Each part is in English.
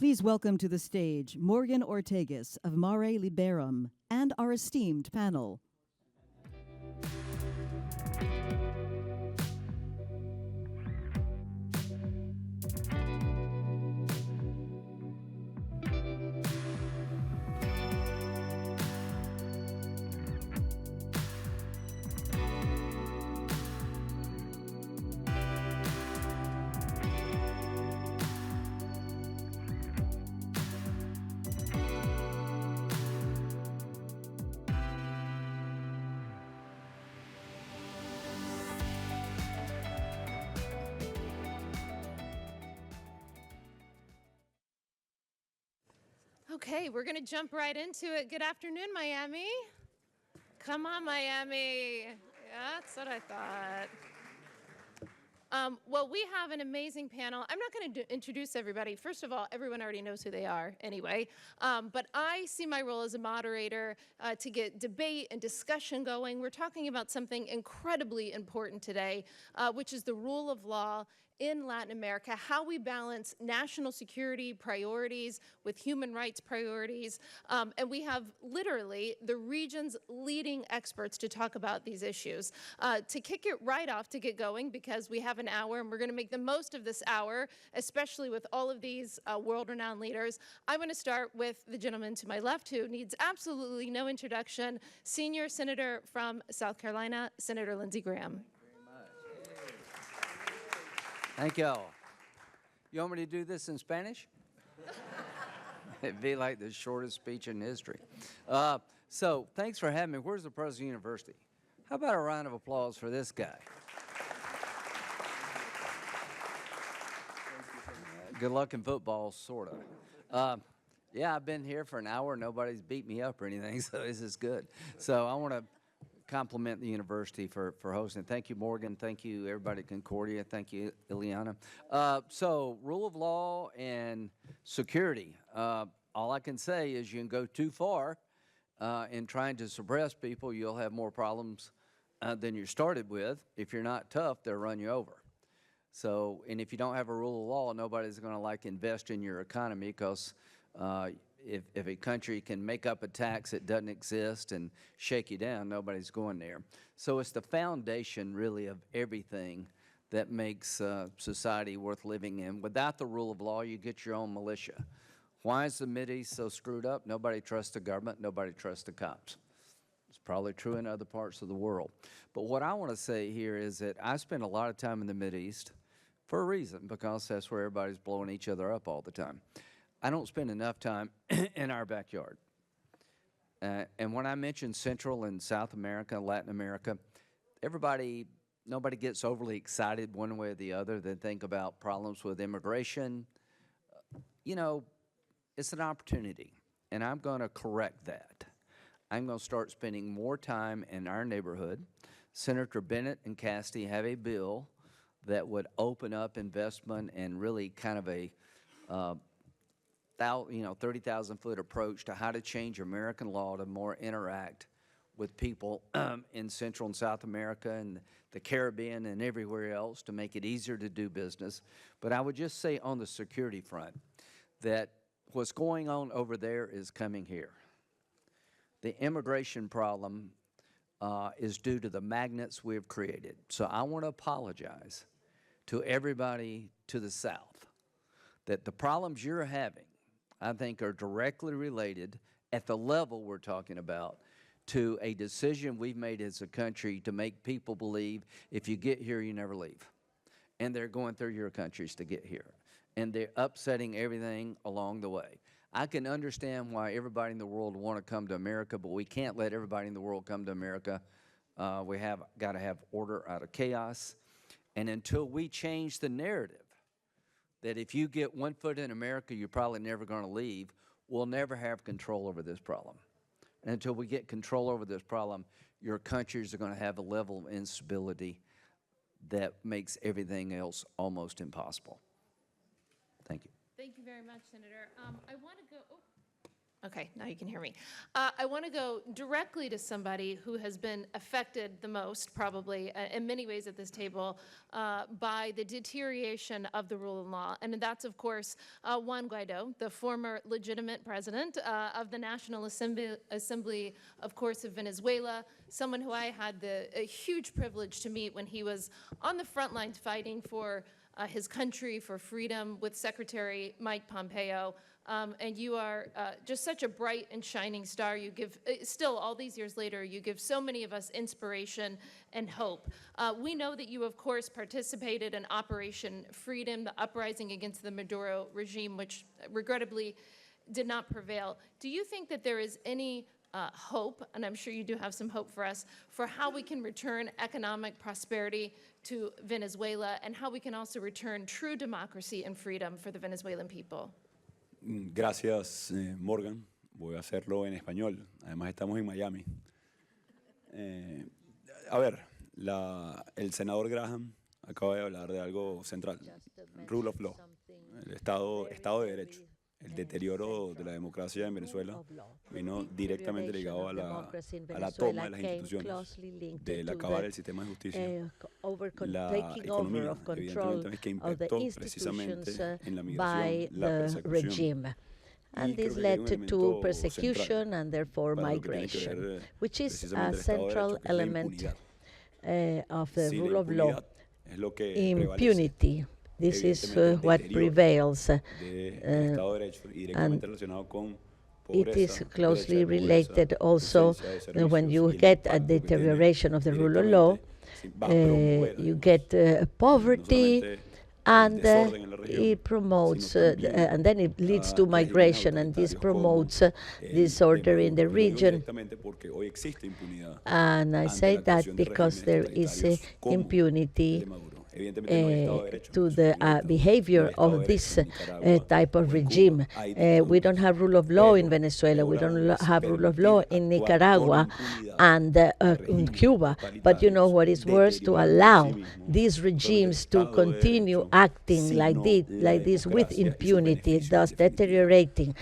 Please welcome to the stage Morgan Ortagus of Mare Liberum and our esteemed panel. Okay, we're going to jump right into it. Good afternoon, Miami. Come on, Miami. Yeah, that's what I thought. Well, we have an amazing panel. I'm not going to introduce everybody. First of all, everyone already knows who they are anyway. But I see my role as a moderator to get debate and discussion going. We're talking about something incredibly important today, which is the rule of law in Latin America, how we balance national security priorities with human rights priorities. And we have literally the region's leading experts to talk about these issues. To kick it right off, to get going, because we have an hour and we're going to make the most of this hour, especially with all of these world-renowned leaders. I'm going to start with the gentleman to my left, who needs absolutely no introduction, Senior Senator from South Carolina, Senator Lindsey Graham. Thank y'all. You want me to do this in Spanish? It'd be like the shortest speech in history. So thanks for having me. Where's the President of the University? How about a round of applause for this guy? Good luck in football, sort of. Yeah, I've been here for an hour. Nobody's beat me up or anything, so this is good. So I want to compliment the university for hosting. Thank you, Morgan. Thank you, everybody at Concordia. Thank you, Ileana. So rule of law and security. All I can say is you can go too far in trying to suppress people. You'll have more problems than you started with. If you're not tough, they'll run you over. So, and if you don't have a rule of law, nobody's going to like invest in your economy, because if a country can make up a tax that doesn't exist and shake you down, nobody's going there. So it's the foundation, really, of everything that makes society worth living in. Without the rule of law, you get your own militia. Why is the Mideast so screwed up? Nobody trusts the government. Nobody trusts the cops. It's probably true in other parts of the world. But what I want to say here is that I spend a lot of time in the Mideast for a reason, because that's where everybody's blowing each other up all the time. I don't spend enough time in our backyard. And when I mention Central and South America, Latin America, nobody gets overly excited one way or the other. They think about problems with immigration. You know, it's an opportunity, and I'm going to correct that. I'm going to start spending more time in our neighborhood. Senator Bennett and Cassidy have a bill that would open up investment and really kind of a 30,000-foot approach to how to change American law to more interact with people in Central and South America and the Caribbean and everywhere else, to make it easier to do business. But I would just say on the security front that what's going on over there is coming here. The immigration problem is due to the magnets we've created. So I want to apologize to everybody to the South that the problems you're having, I think, are directly related at the level we're talking about to a decision we've made as a country to make people believe if you get here, you never leave. And they're going through your countries to get here. And they're upsetting everything along the way. I can understand why everybody in the world want to come to America, but we can't let everybody in the world come to America. We have got to have order out of chaos. And until we change the narrative that if you get 1 foot in America, you're probably never going to leave, we'll never have control over this problem. And until we get control over this problem, your countries are going to have a level of instability that makes everything else almost impossible. Thank you. Thank you very much, Senator. I want to go. Oh, Okay, now you can hear me. I want to go directly to somebody who has been affected the most, probably, in many ways at this table, by the deterioration of the rule of law. And that's, of course, Juan Guaido, the former legitimate president of the National Assembly, of course, of Venezuela, someone who I had a huge privilege to meet when he was on the front lines fighting for his country, for freedom, with Secretary Mike Pompeo. And you are just such a bright and shining star. You give, still all these years later, you give so many of us inspiration and hope. We know that you, of course, participated in Operation Freedom, the uprising against the Maduro regime, which regrettably did not prevail. Do you think that there is any hope, and I'm sure you do have some hope for us, for how we can return economic prosperity to Venezuela and how we can also return true democracy and freedom for the Venezuelan people? Gracias, Morgan. Voy a hacerlo en español. Además, estamos en Miami. A ver, el senador Graham acaba de hablar de algo central, rule of law, el Estado de Derecho. El deterioro de la democracia en Venezuela vino directamente ligado a la toma de las instituciones, del acabar el sistema de justicia, la economía, evidentemente, que impactó precisamente en la migración, la persecución. And this led to persecution and therefore migration, which is a central element of the rule of law. Impunity. This is what prevails, and it is closely related also when you get a deterioration of the rule of law, you get poverty, and it promotes, and then it leads to migration, and this promotes disorder in the region. And I say that because there is impunity to the behavior of this type of regime. We don't have rule of law in Venezuela, we don't have rule of law in Nicaragua and in Cuba, but you know what is worse, to allow these regimes to continue acting like this with impunity, thus deteriorating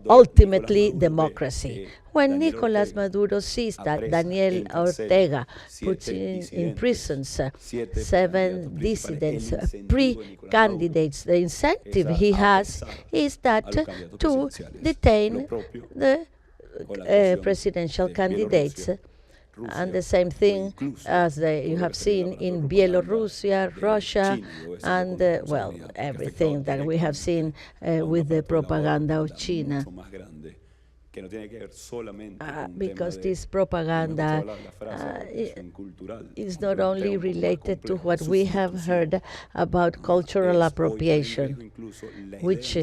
ultimately democracy. When Nicolas Maduro sees that Daniel Ortega puts in prisons 7 dissidents, pre-candidates, the incentive he has is that to detain the presidential candidates. And the same thing as you have seen in Belarus, Russia, and, well, everything that we have seen with the propaganda of China. Because this propaganda is not only related to what we have heard about cultural appropriation, which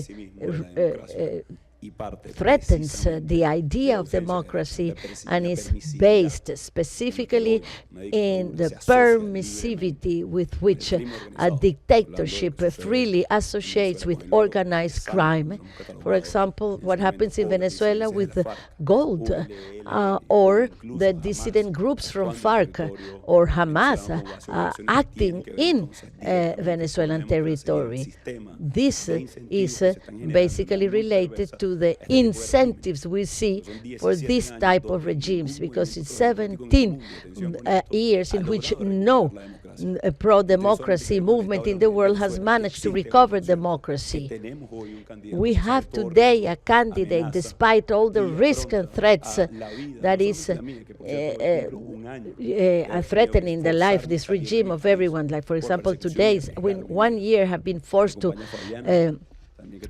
threatens the idea of democracy and is based specifically in the permissivity with which a dictatorship freely associates with organized crime. For example, what happens in Venezuela with gold, or the dissident groups from FARC or Hamas acting in Venezuelan territory. This is basically related to the incentives we see for this type of regimes, because it's 17 years in which no pro-democracy movement in the world has managed to recover democracy. We have today a candidate, despite all the risks and threats that is threatening the life, this regime of everyone. Like, for example, today, when 1 year have been forced to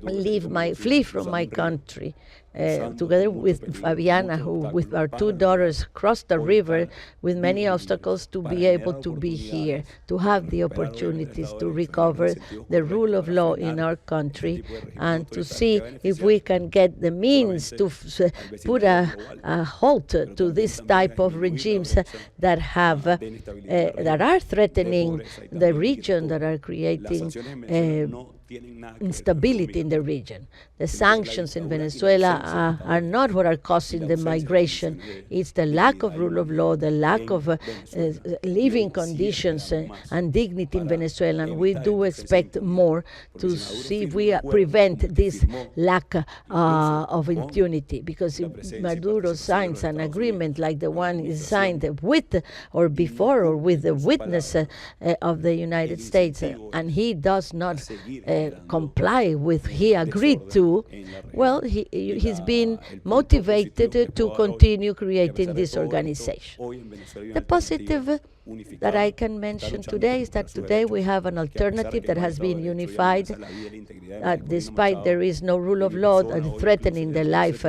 flee from my country, together with Fabiana, who with our 2 daughters crossed the river with many obstacles to be able to be here, to have the opportunities to recover the rule of law in our country, and to see if we can get the means to put a halt to this type of regimes that have that are threatening the region, that are creating instability in the region. The sanctions in Venezuela are not what are causing the migration. It's the lack of rule of law, the lack of living conditions and dignity in Venezuela. And we do expect more to see if we prevent this lack of impunity. Because if Maduro signs an agreement like the one he signed with or before or with the witness of the United States, and he does not comply with he agreed to, well, he's been motivated to continue creating this organization. The positive that I can mention today is that today we have an alternative that has been unified, despite there is no rule of law threatening the life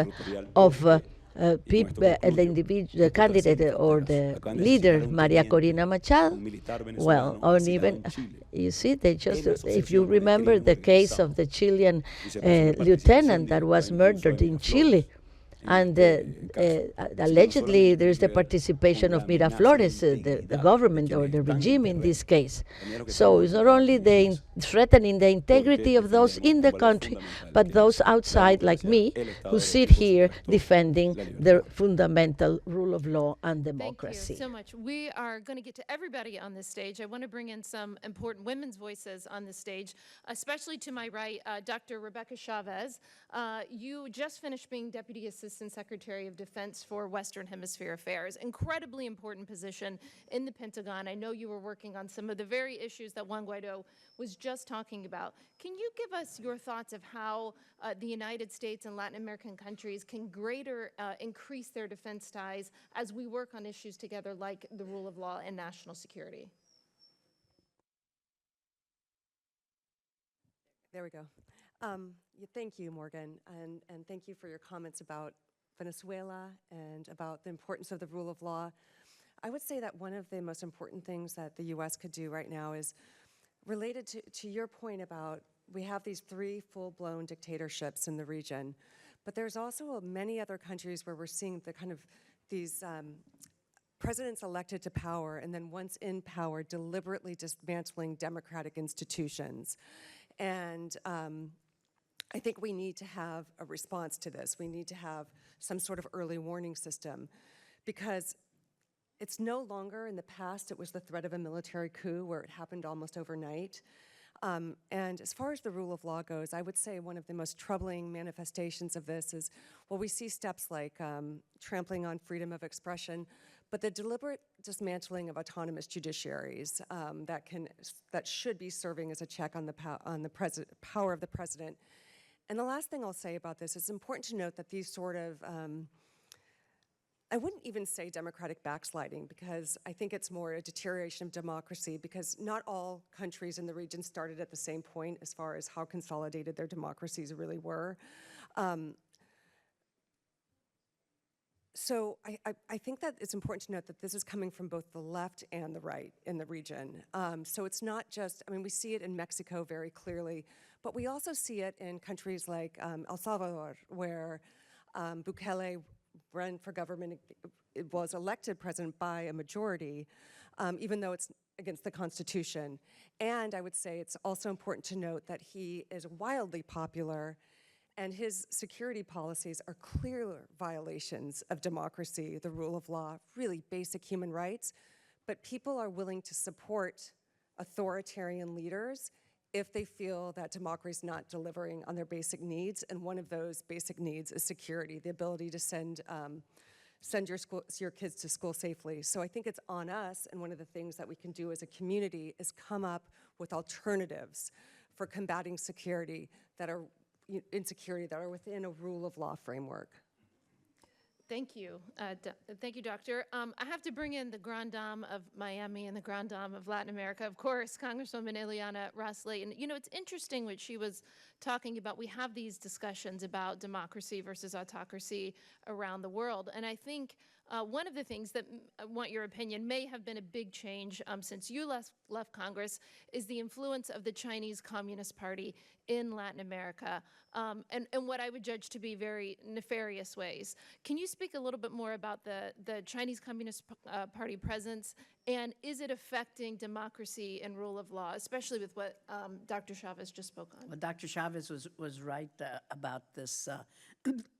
of the candidate or the leader, Maria Corina Machado. Well, or even, you see, they just, if you remember the case of the Chilean lieutenant that was murdered in Chile, and allegedly there is the participation of Miraflores, the government or the regime in this case. So it's not only threatening the integrity of those in the country, but those outside like me who sit here defending the fundamental rule of law and democracy. Thank you so much. We are going to get to everybody on this stage. I want to bring in some important women's voices on the stage, especially to my right, Dr. Rebecca Chavez. You just finished being Deputy Assistant Secretary of Defense for Western Hemisphere Affairs. Incredibly important position in the Pentagon. I know you were working on some of the very issues that Juan Guaido was just talking about. Can you give us your thoughts of how the United States and Latin American countries can greater increase their defense ties as we work on issues together like the rule of law and national security? There we go. Thank you, Morgan, and thank you for your comments about Venezuela and about the importance of the rule of law. I would say that one of the most important things that the U.S. could do right now is related to your point about we have these 3 full-blown dictatorships in the region, but there's also many other countries where we're seeing the kind of these presidents elected to power and then once in power deliberately dismantling democratic institutions. And I think we need to have a response to this. We need to have some sort of early warning system because it's no longer in the past. It was the threat of a military coup where it happened almost overnight. And as far as the rule of law goes, I would say one of the most troubling manifestations of this is, well, we see steps like trampling on freedom of expression, but the deliberate dismantling of autonomous judiciaries that should be serving as a check on the power of the president. And the last thing I'll say about this, it's important to note that these sort of, I wouldn't even say democratic backsliding because I think it's more a deterioration of democracy because not all countries in the region started at the same point as far as how consolidated their democracies really were. So I think that it's important to note that this is coming from both the left and the right in the region. So it's not just, I mean, we see it in Mexico very clearly, but we also see it in countries like El Salvador, where Bukele ran for government, it was elected president by a majority, even though it's against the Constitution. And I would say it's also important to note that he is wildly popular and his security policies are clear violations of democracy, the rule of law, really basic human rights. But people are willing to support authoritarian leaders if they feel that democracy is not delivering on their basic needs. And one of those basic needs is security, the ability to send your kids to school safely. So I think it's on us, and one of the things that we can do as a community is come up with alternatives for combating insecurity that are within a rule of law framework. Thank you. Thank you, Doctor. I have to bring in the Grand Dame of Miami and the Grand Dame of Latin America, of course, Congresswoman Ileana Ros-Lehtinen. You know, it's interesting what she was talking about. We have these discussions about democracy versus autocracy around the world. And I think One of the things that I want your opinion may have been a big change since you left Congress is the influence of the Chinese Communist Party in Latin America, and what I would judge to be very nefarious ways. Can you speak a little bit more about the Chinese Communist Party presence, and is it affecting democracy and rule of law, especially with what Dr. Chavez just spoke on? Well, Dr. Chavez was right about this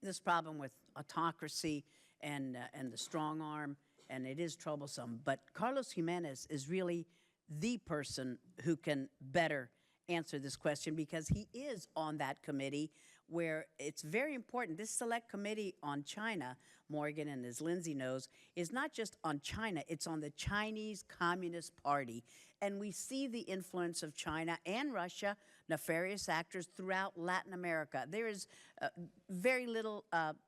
this problem with autocracy and the strong arm, and it is troublesome. But Carlos Gimenez is really the person who can better answer this question, because he is on that committee where it's very important. This select committee on China, Morgan, and as Lindsey knows, is not just on China, it's on the Chinese Communist Party. And we see the influence of China and Russia, nefarious actors throughout Latin America. There is very little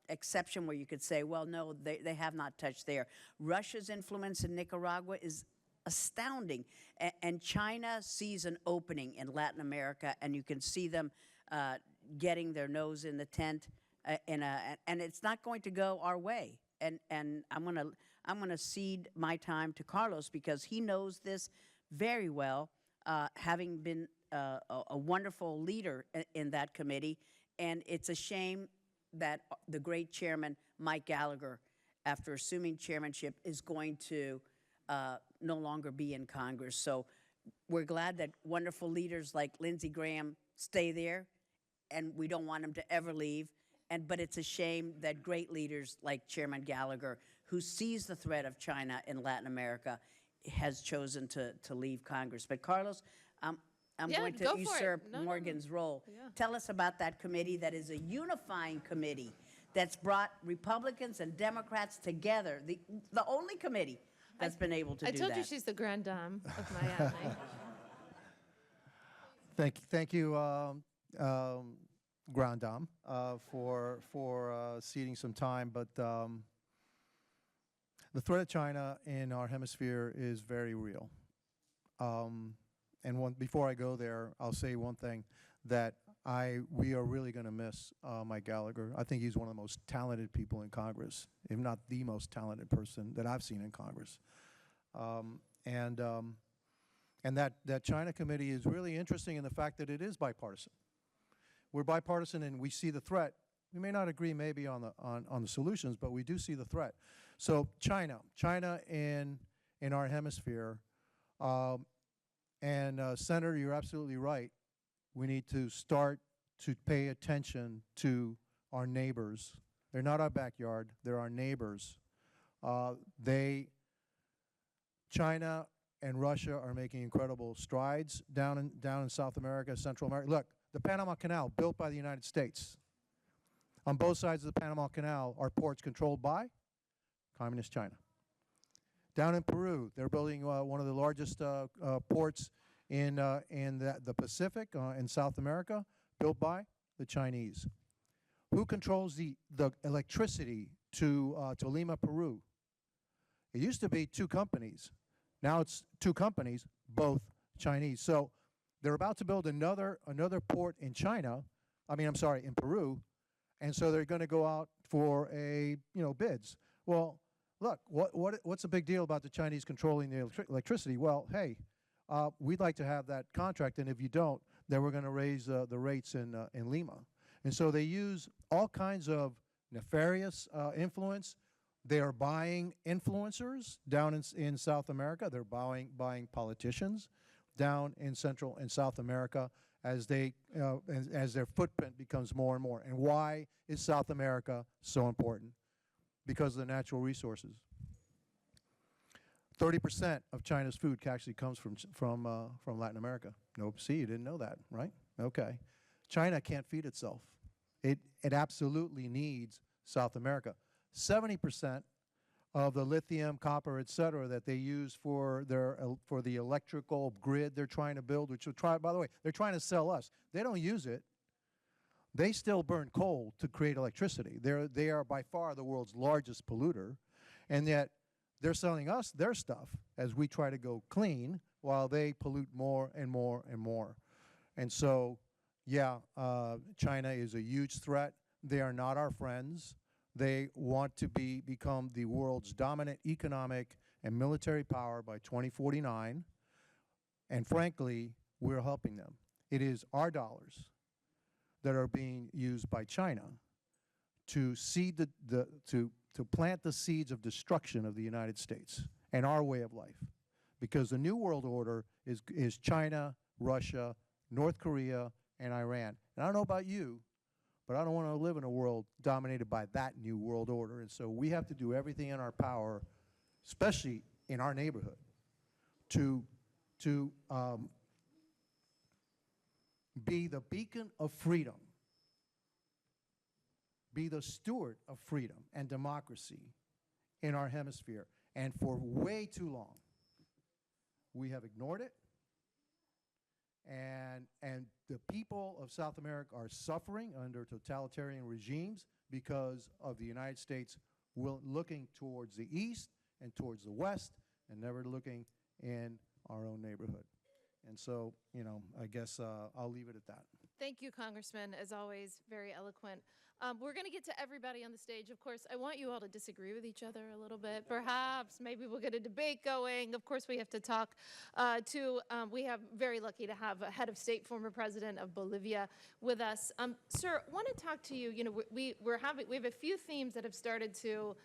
exception where you could say, well, no, they have not touched there. Russia's influence in Nicaragua is astounding. And China sees an opening in Latin America, and you can see them getting their nose in the tent, and it's not going to go our way. And I'm gonna cede my time to Carlos, because he knows this very well, having been a wonderful leader in that committee. And it's a shame that the great chairman, Mike Gallagher, after assuming chairmanship, is going to no longer be in Congress. So we're glad that wonderful leaders like Lindsey Graham stay there, and we don't want them to ever leave. But it's a shame that great leaders like Chairman Gallagher, who sees the threat of China in Latin America, has chosen to leave Congress. But Carlos, I'm going to usurp Morgan's role. Yeah. Tell us about that committee that is a unifying committee that's brought Republicans and Democrats together, the only committee that's been able to do that. I told you she's the grande dame of Miami. Thank you, Grand Dame, for ceding some time. But the threat of China in our hemisphere is very real. And before I go there, I'll say one thing, that we are really going to miss Mike Gallagher. I think he's one of the most talented people in Congress, if not the most talented person that I've seen in Congress. And that China committee is really interesting in the fact that it is bipartisan. We're bipartisan, and we see the threat. We may not agree maybe on the solutions, but we do see the threat. So China in our hemisphere, and Senator, you're absolutely right. We need to start to pay attention to our neighbors. They're not our backyard. They're our neighbors. China and Russia are making incredible strides down in South America, Central America. Look, the Panama Canal, built by the United States. On both sides of the Panama Canal are ports controlled by Communist China. Down in Peru, they're building one of the largest ports in the Pacific, in South America, built by the Chinese. Who controls the electricity to Lima, Peru? It used to be two companies. Now it's two companies, both Chinese. So they're about to build another port in in Peru, and so they're going to go out for bids. Well, look, what's the big deal about the Chinese controlling the electricity? Well, hey, we'd like to have that contract, and if you don't, then we're going to raise the rates in Lima. And so they use all kinds of nefarious influence. They are buying influencers down in South America. They're buying politicians down in Central and South America as their footprint becomes more and more. And why is South America so important? Because of the natural resources. 30% of China's food actually comes from Latin America. Nope. See, you didn't know that, right? Okay. China can't feed itself. It absolutely needs South America. 70% of the lithium, copper, et cetera, that they use for the electrical grid they're trying to build, by the way, they're trying to sell us. They don't use it. They still burn coal to create electricity. They are by far the world's largest polluter, and yet they're selling us their stuff as we try to go clean while they pollute more and more and more. And so, yeah, China is a huge threat. They are not our friends. They want to become the world's dominant economic and military power by 2049. And frankly, we're helping them. It is our dollars that are being used by China to seed to plant the seeds of destruction of the United States and our way of life. Because the New World Order is China, Russia, North Korea, and Iran. And I don't know about you, but I don't want to live in a world dominated by that New World Order. And so we have to do everything in our power, especially in our neighborhood, to be the beacon of freedom, be the steward of freedom and democracy in our hemisphere. And for way too long, we have ignored it. And the people of South America are suffering under totalitarian regimes because of the United States looking towards the east and towards the west and never looking in our own neighborhood. And so, you know, I guess I'll leave it at that. Thank you, Congressman. As always, very eloquent. We're going to get to everybody on the stage. Of course, I want you all to disagree with each other a little bit. Perhaps, maybe we'll get a debate going. Of course, we have to talk we have very lucky to have a head of state, former president of Bolivia with us. Sir, I want to talk to you. You know, we have a few themes that have started to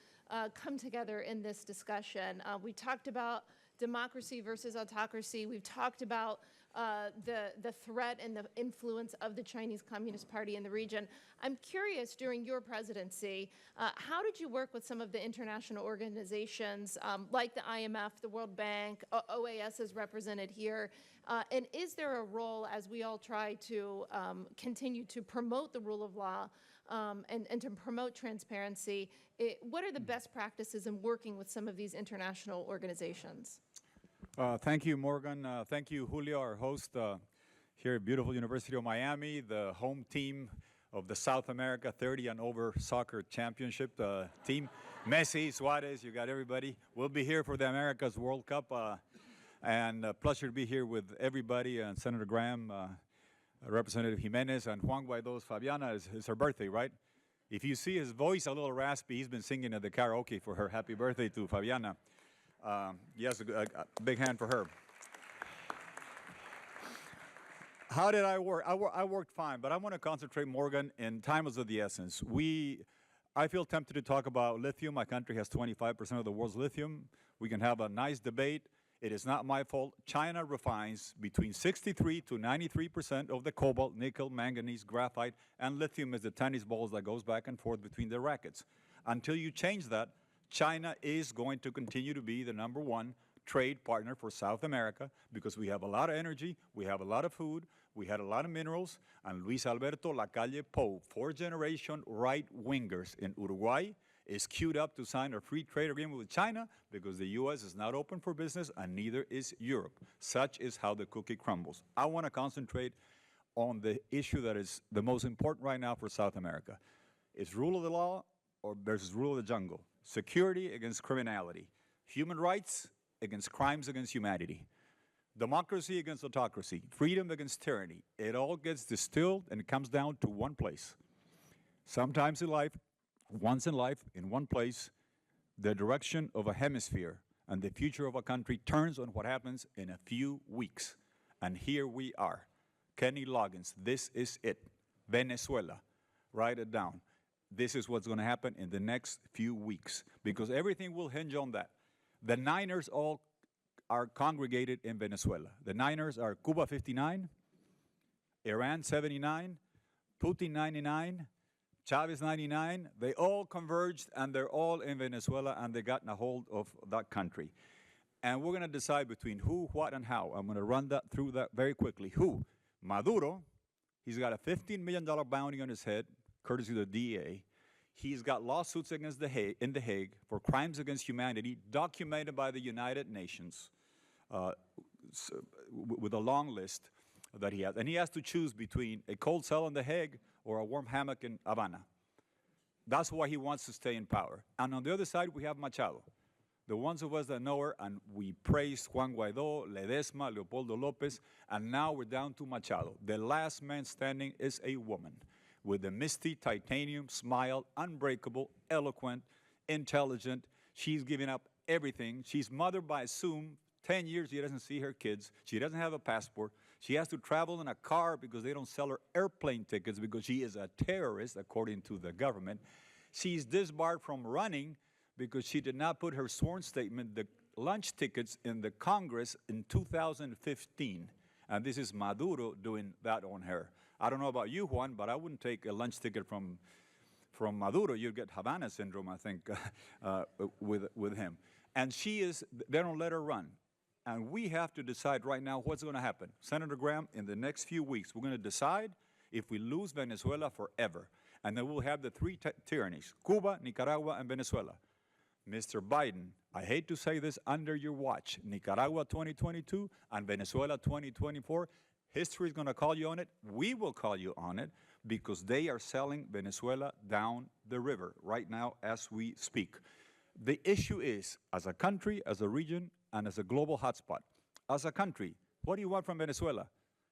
come together in this discussion. We talked about democracy versus autocracy. We've talked about the threat and the influence of the Chinese Communist Party in the region. I'm curious, during your presidency, how did you work with some of the international organizations like the IMF, the World Bank, OAS is represented here, and is there a role as we all try to continue to promote the rule of law and to promote transparency? What are the best practices in working with some of these international organizations? Thank you, Morgan. Thank you, Julio, our host here at beautiful University of Miami, the home team of the South America 30 and over soccer championship team. Messi, Suarez, you got everybody. We'll be here for the America's World Cup. And a pleasure to be here with everybody. And Senator Graham, Representative Gimenez, and Juan Guaido's Fabiana is her birthday, right? If you see his voice a little raspy, he's been singing at the karaoke for her happy birthday to Fabiana. Yes, a big hand for her. How did I work? I worked fine, but I want to concentrate, Morgan, in time is of the essence. I feel tempted to talk about lithium. My country has 25% of the world's lithium. We can have a nice debate. It is not my fault. China refines between 63 to 93% of the cobalt, nickel, manganese, graphite, and lithium is the tennis balls that goes back and forth between their rackets. Until you change that, China is going to continue to be the #1 trade partner for South America because we have a lot of energy, we have a lot of food, we had a lot of minerals, and Luis Alberto Lacalle Pou, 4th-generation right-wingers in Uruguay, is queued up to sign a free trade agreement with China because the U.S. is not open for business and neither is Europe. Such is how the cookie crumbles. I want to concentrate on the issue that is the most important right now for South America. It's rule of the law versus rule of the jungle. Security against criminality. Human rights against crimes against humanity. Democracy against autocracy. Freedom against tyranny. It all gets distilled and it comes down to one place. Sometimes in life, once in life, in one place, the direction of a hemisphere and the future of a country turns on what happens in a few weeks. And here we are. Kenny Loggins, this is it. Venezuela. Write it down. This is what's going to happen in the next few weeks because everything will hinge on that. The Niners all are congregated in Venezuela. The Niners are Cuba 59, Iran 79, Putin 99, Chavez 99. They all converged and they're all in Venezuela and they gotten a hold of that country. And we're going to decide between who, what, and how. I'm going to run through that very quickly. Who? Maduro. He's got a $15 million bounty on his head, courtesy of the DEA. He's got lawsuits against in The Hague for crimes against humanity documented by the United Nations with a long list that he has. And he has to choose between a cold cell in The Hague or a warm hammock in Havana. That's why he wants to stay in power. And on the other side, we have Machado. The ones of us that know her, and we praised Juan Guaido, Ledesma, Leopoldo Lopez, and now we're down to Machado. The last man standing is a woman. with the misty titanium smile, unbreakable, eloquent, intelligent. She's giving up everything. She's mothered by Zoom. 10 years she doesn't see her kids. She doesn't have a passport. She has to travel in a car because they don't sell her airplane tickets because she is a terrorist, according to the government. She's disbarred from running because she did not put her sworn statement, the lunch tickets, in the Congress in 2015. And this is Maduro doing that on her. I don't know about you, Juan, but I wouldn't take a lunch ticket from Maduro. You'd get Havana syndrome, I think, with him. And they don't let her run. And we have to decide right now what's going to happen. Senator Graham, in the next few weeks, we're going to decide if we lose Venezuela forever. And then we'll have the three tyrannies, Cuba, Nicaragua, and Venezuela. Mr. Biden, I hate to say this under your watch, Nicaragua 2022 and Venezuela 2024, history is going to call you on it. We will call you on it because they are selling Venezuela down the river right now as we speak. The issue is, as a country, as a region, and as a global hotspot. As a country, what do you want from Venezuela?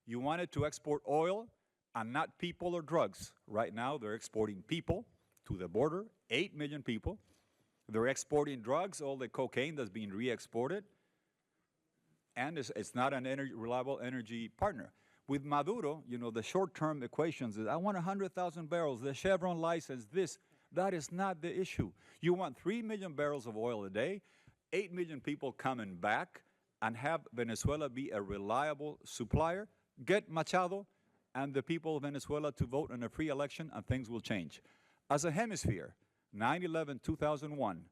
You want it to export oil and not people or drugs. Right now, they're exporting people to the border, 8 million people. They're exporting drugs, all the cocaine that's being re-exported. And it's not an reliable energy partner. With Maduro, you know, the short-term equations is, I want 100,000 barrels, the Chevron license, this. That is not the issue. You want 3 million barrels of oil a day, 8 million people coming back, and have Venezuela be a reliable supplier. Get Machado and the people of Venezuela to vote in a free election, and things will change. As a hemisphere, 9/11/2001,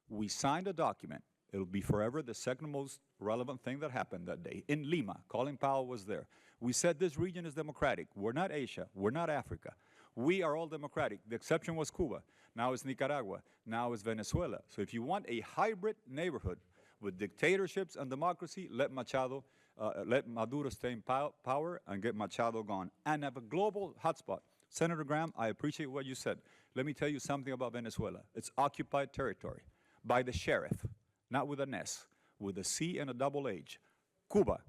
we signed a document. It'll be forever the second most relevant thing that happened that day. In Lima, Colin Powell was there. We said this region is democratic. We're not Asia. We're not Africa. We are all democratic. The exception was Cuba. Now it's Nicaragua. Now it's Venezuela. So if you want a hybrid neighborhood with dictatorships and democracy, let Maduro stay in power and get Machado gone. And have a global hotspot. Senator Graham, I appreciate what you said. Let me tell you something about Venezuela. It's occupied territory by the sheriff, not with an S, with a C and a double H. Cuba,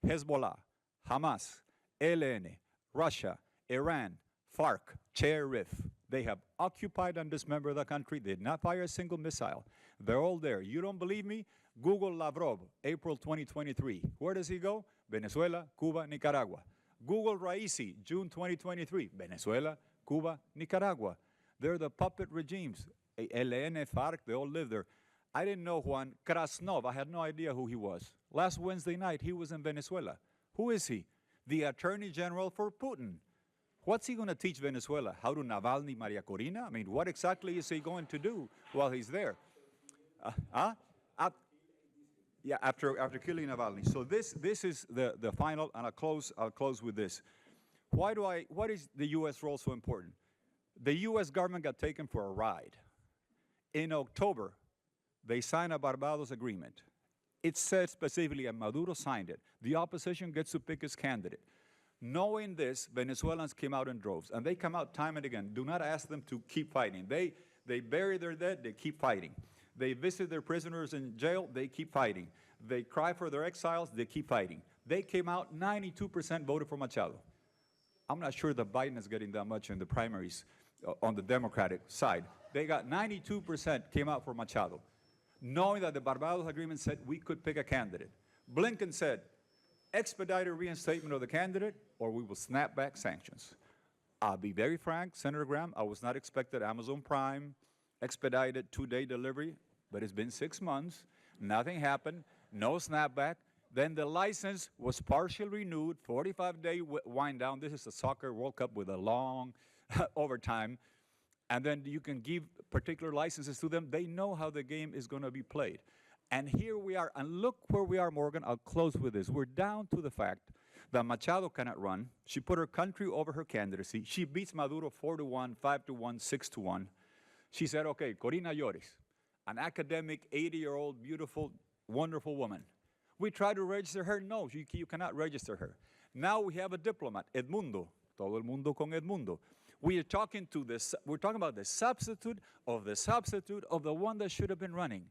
Hezbollah, Hamas, LN, Russia, Iran, FARC, Cherif. They have occupied and dismembered the country. They did not fire a single missile. They're all there. You don't believe me? Google Lavrov, April 2023. Where does he go? Venezuela, Cuba, Nicaragua. Google Raisi, June 2023. Venezuela, Cuba, Nicaragua. They're the puppet regimes. LN, FARC, they all live there. I didn't know Juan Krasnov. I had no idea who he was. Last Wednesday night, he was in Venezuela. Who is he? The Attorney General for Putin. What's he going to teach Venezuela? How to Navalny Maria Corina? I mean, what exactly is he going to do while he's there? Yeah, after killing Navalny. So this is the final, and I'll close with this. What is the U.S. role so important? The U.S. government got taken for a ride. In October, they signed a Barbados agreement. It said specifically, and Maduro signed it, the opposition gets to pick its candidate. Knowing this, Venezuelans came out in droves, and they come out time and again. Do not ask them to keep fighting. They bury their dead, they keep fighting. They visit their prisoners in jail, they keep fighting. They cry for their exiles, they keep fighting. They came out, 92% voted for Machado. I'm not sure that Biden is getting that much in the primaries on the Democratic side. They got 92% came out for Machado, knowing that the Barbados agreement said we could pick a candidate. Blinken said, expedited reinstatement of the candidate, or we will snap back sanctions. I'll be very frank, Senator Graham, I was not expecting Amazon Prime, expedited 2-day delivery, but it's been 6 months, nothing happened, no snapback. Then the license was partially renewed, 45-day wind down. This is a soccer World Cup with a long overtime. And then you can give particular licenses to them. They know how the game is going to be played. And here we are, and look where we are, Morgan. I'll close with this. We're down to the fact that Machado cannot run. She put her country over her candidacy. She beats Maduro 4-1, 5-1, 6-1. She said, okay, Corina Lloris, an academic, 80-year-old, beautiful, wonderful woman. We try to register her. No, you cannot register her. Now we have a diplomat, Edmundo. Todo el mundo con Edmundo. We're talking about the substitute of the one that should have been running.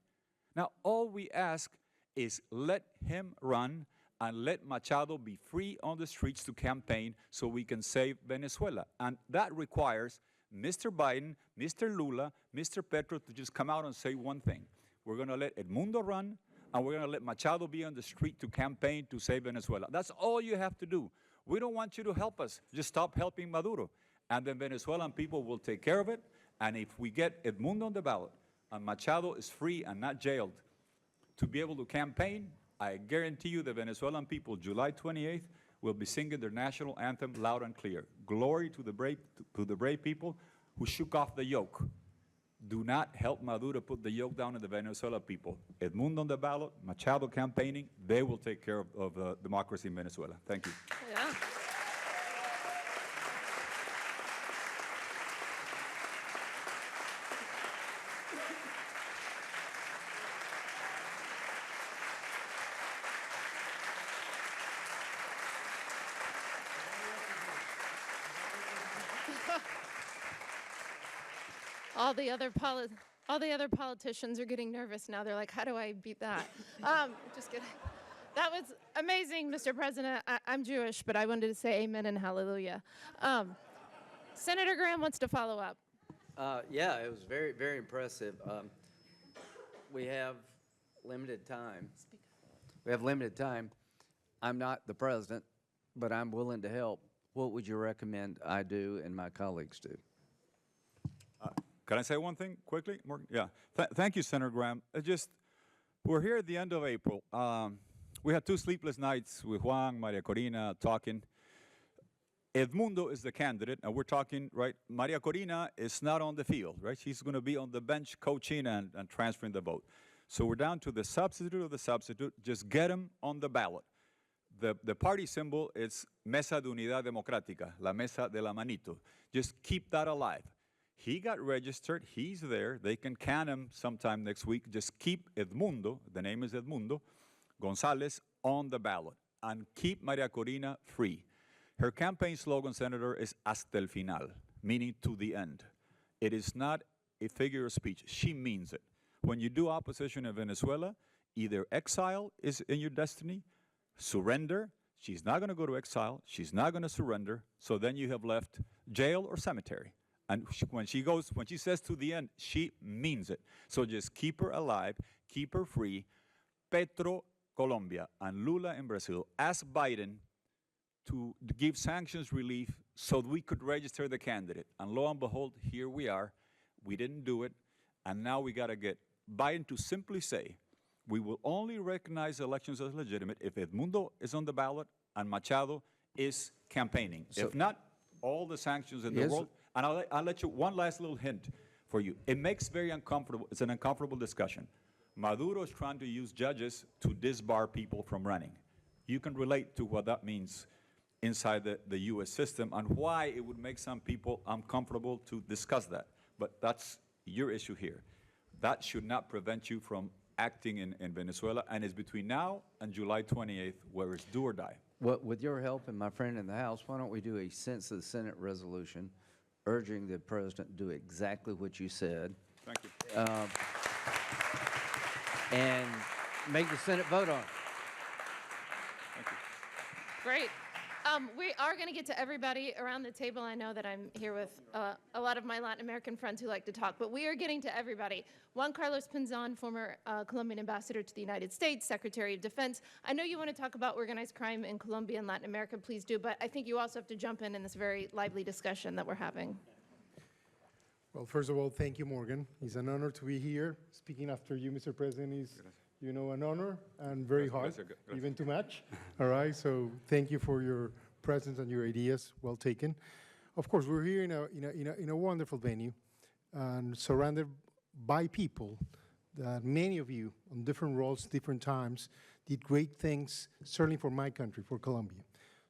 Now, all we ask is let him run and let Machado be free on the streets to campaign so we can save Venezuela. And that requires Mr. Biden, Mr. Lula, Mr. Petro to just come out and say one thing. We're going to let Edmundo run, and we're going to let Machado be on the street to campaign to save Venezuela. That's all you have to do. We don't want you to help us. Just stop helping Maduro. And then Venezuelan people will take care of it. And if we get Edmundo on the ballot, and Machado is free and not jailed to be able to campaign, I guarantee you the Venezuelan people, July 28th, will be singing their national anthem loud and clear. Glory to the brave people who shook off the yoke. Do not help Maduro put the yoke down on the Venezuela people. Edmundo on the ballot, Machado campaigning, they will take care of democracy in Venezuela. Thank you. Yeah. All the other politicians are getting nervous now. They're like, how do I beat that? Just kidding. That was amazing, Mr. President. I'm Jewish, but I wanted to say amen and hallelujah. Senator Graham wants to follow up. Yeah, it was very, very impressive. We have limited time. I'm not the president, but I'm willing to help. What would you recommend I do and my colleagues do? Can I say one thing quickly, Morgan? Yeah. Thank you, Senator Graham. We're here at the end of April. We had 2 sleepless nights with Juan, Maria Corina, talking. Edmundo is the candidate, and we're talking, right? Maria Corina is not on the field, right? She's going to be on the bench coaching and transferring the vote. So we're down to the substitute of the substitute. Just get him on the ballot. The party symbol is Mesa de Unidad Democrática, la Mesa de la Manito. Just keep that alive. He got registered. He's there. They can can him sometime next week. Just keep Edmundo, the name is Edmundo, Gonzalez, on the ballot. And keep Maria Corina free. Her campaign slogan, Senator, is hasta el final, meaning to the end. It is not a figure of speech. She means it. When you do opposition in Venezuela, either exile is in your destiny, surrender. She's not going to go to exile. She's not going to surrender. So then you have left jail or cemetery. And when she says to the end, she means it. So just keep her alive, keep her free. Petro, Colombia, and Lula in Brazil asked Biden to give sanctions relief so that we could register the candidate. And lo and behold, here we are. We didn't do it. And now we got to get Biden to simply say, we will only recognize elections as legitimate if Edmundo is on the ballot and Machado is campaigning. So if not, all the sanctions in the world. And I'll let you, one last little hint for you. It makes very uncomfortable, it's an uncomfortable discussion. Maduro is trying to use judges to disbar people from running. You can relate to what that means inside the U.S. system and why it would make some people uncomfortable to discuss that. But that's your issue here. That should not prevent you from acting in Venezuela, and it's between now and July 28th, where it's do or die. Well, with your help and my friend in the House, why don't we do a sense of the Senate resolution urging the president to do exactly what you said. Thank you. And make the Senate vote on it. Thank you. Great. We are going to get to everybody around the table. I know that I'm here with a lot of my Latin American friends who like to talk, but we are getting to everybody. Juan Carlos Pinzón, former Colombian ambassador to the United States, Secretary of Defense. I know you want to talk about organized crime in Colombia and Latin America, please do, but I think you also have to jump in this very lively discussion that we're having. Well, first of all, thank you, Morgan. It's an honor to be here. Speaking after you, Mr. President, is, you know, an honor and very hard, even too much. All right, so thank you for your presence and your ideas. Well taken. Of course, we're here in a wonderful venue and surrounded by people that many of you on different roles, different times, did great things, certainly for my country, for Colombia.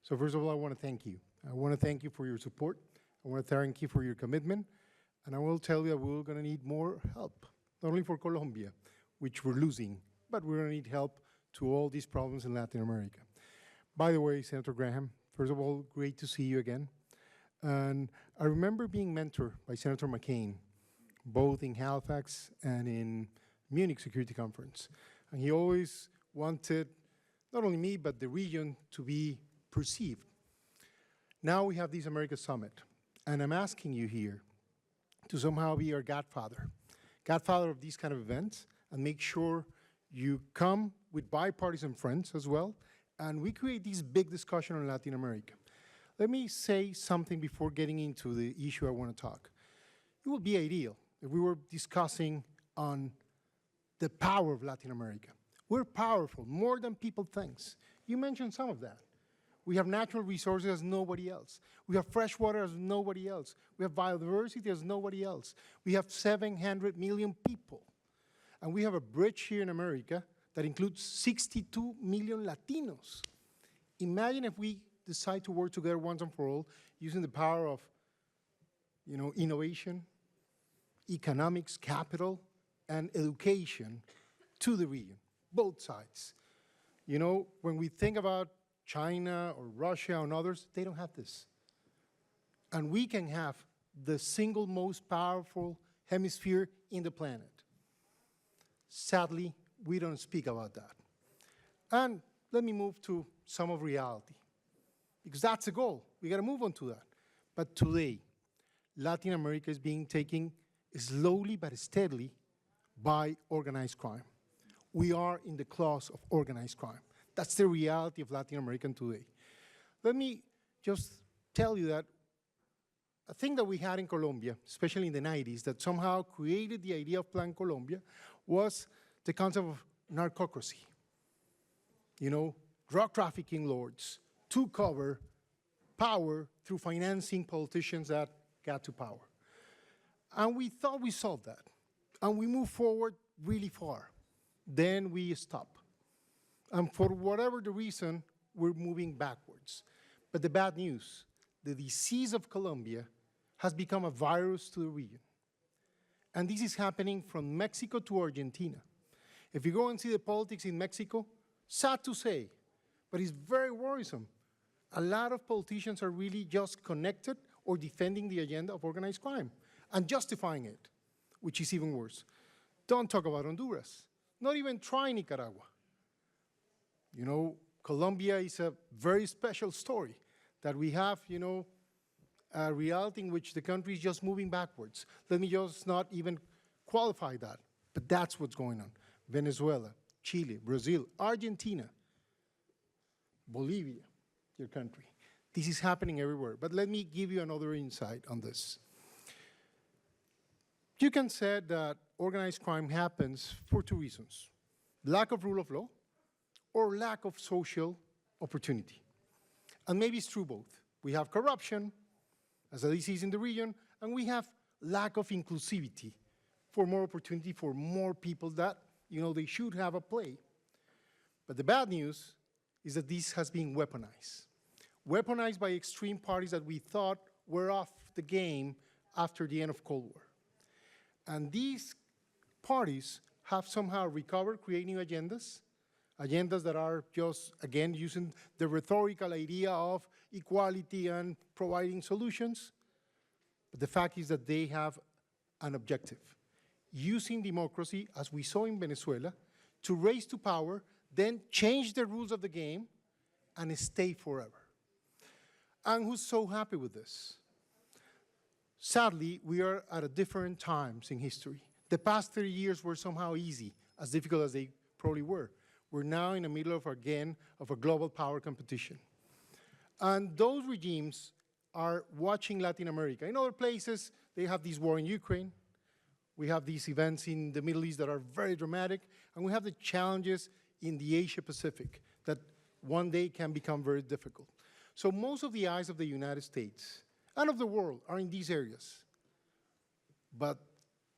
So first of all, I want to thank you. I want to thank you for your support. I want to thank you for your commitment. And I will tell you that we're going to need more help, not only for Colombia, which we're losing, but we're going to need help to all these problems in Latin America. By the way, Senator Graham, first of all, great to see you again. And I remember being mentored by Senator McCain, both in Halifax and in Munich Security Conference. And he always wanted not only me, but the region to be perceived. Now we have this America Summit, and I'm asking you here to somehow be our godfather of these kind of events, and make sure you come with bipartisan friends as well, and we create this big discussion on Latin America. Let me say something before getting into the issue I want to talk. It would be ideal if we were discussing on the power of Latin America. We're powerful, more than people think. You mentioned some of that. We have natural resources as nobody else. We have fresh water as nobody else. We have biodiversity as nobody else. We have 700 million people. And we have a bridge here in America that includes 62 million Latinos. Imagine if we decide to work together once and for all, using the power of innovation, economics, capital, and education to the region, both sides. When we think about China or Russia and others, they don't have this. And we can have the single most powerful hemisphere in the planet. Sadly, we don't speak about that. And let me move to some of reality, because that's the goal. We got to move on to that. But today, Latin America is being taken slowly but steadily by organized crime. We are in the claws of organized crime. That's the reality of Latin America today. Let me just tell you that a thing that we had in Colombia, especially in the 90s, that somehow created the idea of Plan Colombia was the concept of narcocracy. Drug trafficking lords to cover power through financing politicians that got to power. And we thought we solved that. And we moved forward really far. Then we stopped. And for whatever the reason, we're moving backwards. But the bad news, the disease of Colombia has become a virus to the region. And this is happening from Mexico to Argentina. If you go and see the politics in Mexico, sad to say, but it's very worrisome. A lot of politicians are really just connected or defending the agenda of organized crime and justifying it, which is even worse. Don't talk about Honduras. Not even try Nicaragua. Colombia is a very special story that we have, a reality in which the country is just moving backwards. Let me just not even qualify that, but that's what's going on. Venezuela, Chile, Brazil, Argentina, Bolivia, your country. This is happening everywhere. But let me give you another insight on this. You can say that organized crime happens for two reasons: lack of rule of law or lack of social opportunity. And maybe it's true both. We have corruption as a disease in the region, and we have lack of inclusivity for more opportunity for more people that, they should have a play. But the bad news is that this has been weaponized. Weaponized by extreme parties that we thought were off the game after the end of Cold War. And these parties have somehow recovered, creating new agendas that are just, again, using the rhetorical idea of equality and providing solutions. But the fact is that they have an objective: using democracy, as we saw in Venezuela, to raise to power, then change the rules of the game, and stay forever. And who's so happy with this? Sadly, we are at a different times in history. The past 30 years were somehow easy, as difficult as they probably were. We're now in the middle of, again, of a global power competition. And those regimes are watching Latin America. In other places, they have this war in Ukraine. We have these events in the Middle East that are very dramatic. And we have the challenges in the Asia Pacific that one day can become very difficult. So most of the eyes of the United States and of the world are in these areas. But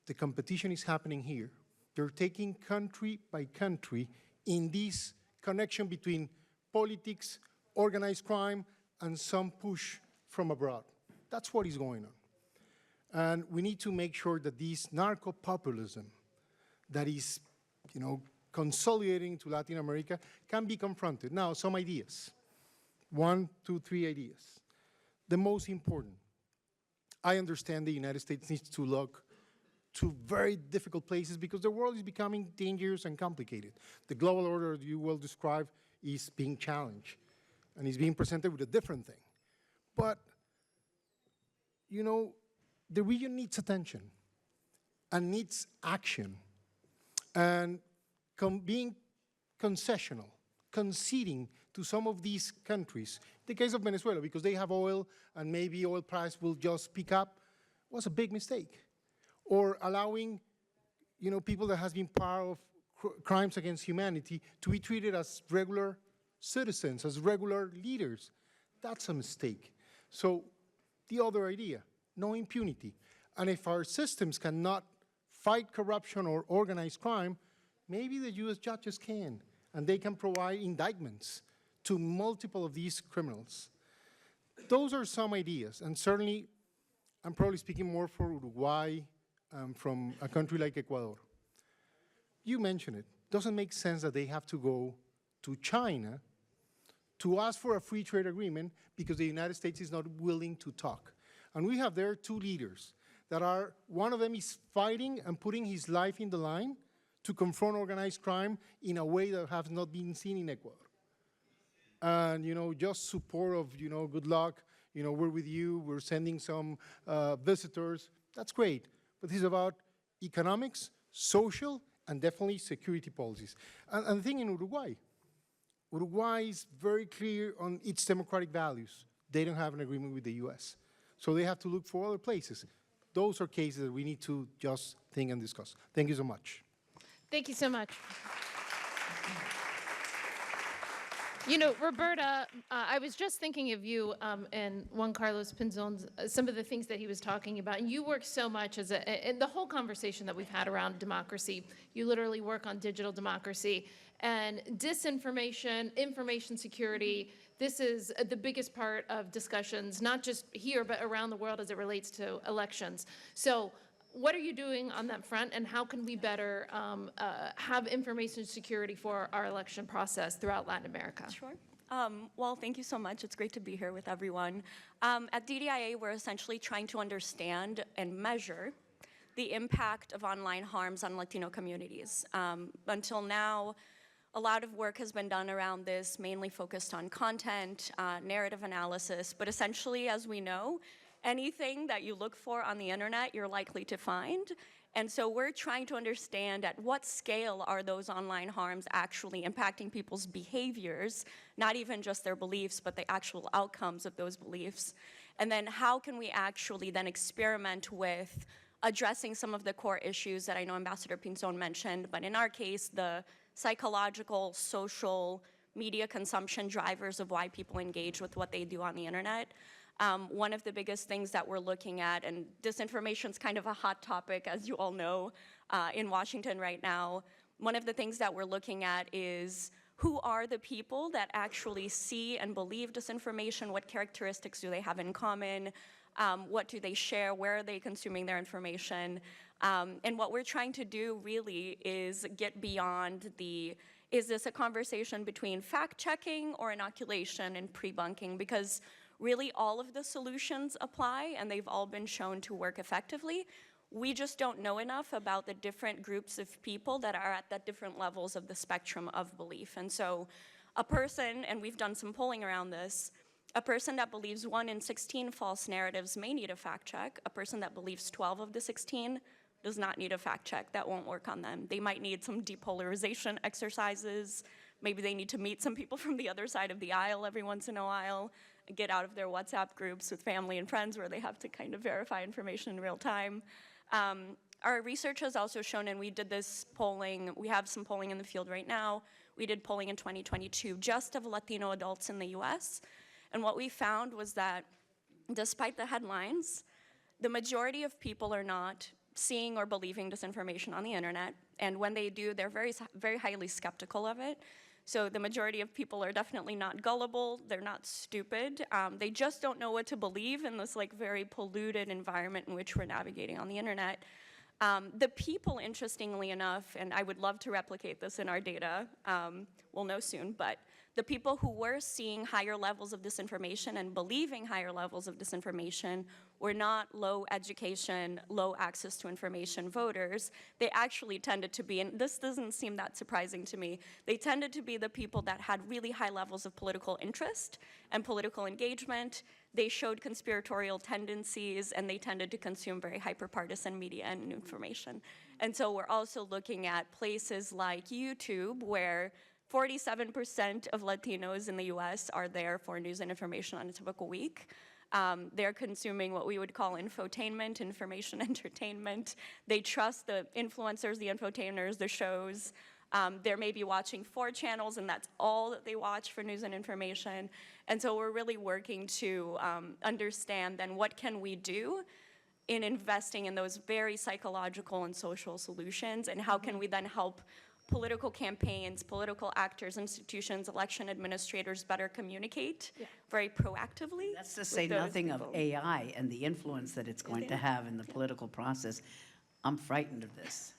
the competition is happening here. They're taking country by country in this connection between politics, organized crime, and some push from abroad. That's what is going on. And we need to make sure that this narco-populism that is, consolidating to Latin America can be confronted. Now, some ideas. 1, 2, 3 ideas. The most important. I understand the United States needs to look to very difficult places because the world is becoming dangerous and complicated. The global order you will describe is being challenged and is being presented with a different thing. But, you know, the region needs attention and needs action. And being concessional, conceding to some of these countries, the case of Venezuela, because they have oil and maybe oil price will just pick up, was a big mistake. Or allowing, you know, people that has been part of crimes against humanity to be treated as regular citizens, as regular leaders. That's a mistake. So the other idea, no impunity. And if our systems cannot fight corruption or organized crime, maybe the US judges can, and they can provide indictments to multiple of these criminals. Those are some ideas, and certainly I'm probably speaking more for Uruguay from a country like Ecuador. You mentioned it. Doesn't make sense that they have to go to China to ask for a free trade agreement because the United States is not willing to talk. And we have there two leaders that are, one of them is fighting and putting his life in the line to confront organized crime in a way that has not been seen in Ecuador. And, you know, just support of, you know, good luck, you know, we're with you, we're sending some visitors, that's great. But this is about economics, social, and definitely security policies. And the thing in Uruguay, Uruguay is very clear on its democratic values. They don't have an agreement with the US. So they have to look for other places. Those are cases that we need to just think and discuss. Thank you so much. Thank you so much. You know, Roberta, I was just thinking of you and Juan Carlos Pinzón, some of the things that he was talking about. And you work so much as in the whole conversation that we've had around democracy. You literally work on digital democracy and disinformation, information security. This is the biggest part of discussions, not just here, but around the world as it relates to elections. So what are you doing on that front, and how can we better have information security for our election process throughout Latin America? Sure. Well, thank you so much. It's great to be here with everyone. At DDIA, we're essentially trying to understand and measure the impact of online harms on Latino communities. Until now, a lot of work has been done around this, mainly focused on content, narrative analysis, but essentially, as we know, anything that you look for on the internet, you're likely to find. And so we're trying to understand at what scale are those online harms actually impacting people's behaviors, not even just their beliefs, but the actual outcomes of those beliefs. And then how can we actually then experiment with addressing some of the core issues that I know Ambassador Pinzón mentioned, but in our case, the psychological, social, media consumption drivers of why people engage with what they do on the internet. One of the biggest things that we're looking at, and disinformation is kind of a hot topic, as you all know, in Washington right now. One of the things that we're looking at is who are the people that actually see and believe disinformation? What characteristics do they have in common? What do they share? Where are they consuming their information? And what we're trying to do really is get beyond the, is this a conversation between fact-checking or inoculation and pre-bunking? Because really all of the solutions apply, and they've all been shown to work effectively. We just don't know enough about the different groups of people that are at the different levels of the spectrum of belief. And so a person, and we've done some polling around this, a person that believes 1 in 16 false narratives may need a fact check. A person that believes 12 of the 16 does not need a fact check. That won't work on them. They might need some depolarization exercises. Maybe they need to meet some people from the other side of the aisle every once in a while, get out of their WhatsApp groups with family and friends where they have to kind of verify information in real time. Our research has also shown, and we did this polling, we have some polling in the field right now. We did polling in 2022 just of Latino adults in the US. And what we found was that despite the headlines, the majority of people are not seeing or believing disinformation on the internet. And when they do, they're very, very highly skeptical of it. So the majority of people are definitely not gullible, they're not stupid. They just don't know what to believe in this like very polluted environment in which we're navigating on the internet. The people, interestingly enough, and I would love to replicate this in our data, we'll know soon, but the people who were seeing higher levels of disinformation and believing higher levels of disinformation were not low education, low access to information voters. They actually tended to be, and this doesn't seem that surprising to me, they tended to be the people that had really high levels of political interest and political engagement. They showed conspiratorial tendencies, and they tended to consume very hyper-partisan media and information. And so we're also looking at places like YouTube, where 47% of Latinos in the US are there for news and information on a typical week. They're consuming what we would call infotainment, information entertainment. They trust the influencers, the infotainers, the shows. They're maybe watching 4 channels, and that's all that they watch for news and information. And so we're really working to understand then what can we do in investing in those very psychological and social solutions, and how can we then help political campaigns, political actors, institutions, election administrators better communicate very proactively. That's to say nothing of AI and the influence that it's going to have in the political process. I'm frightened of this.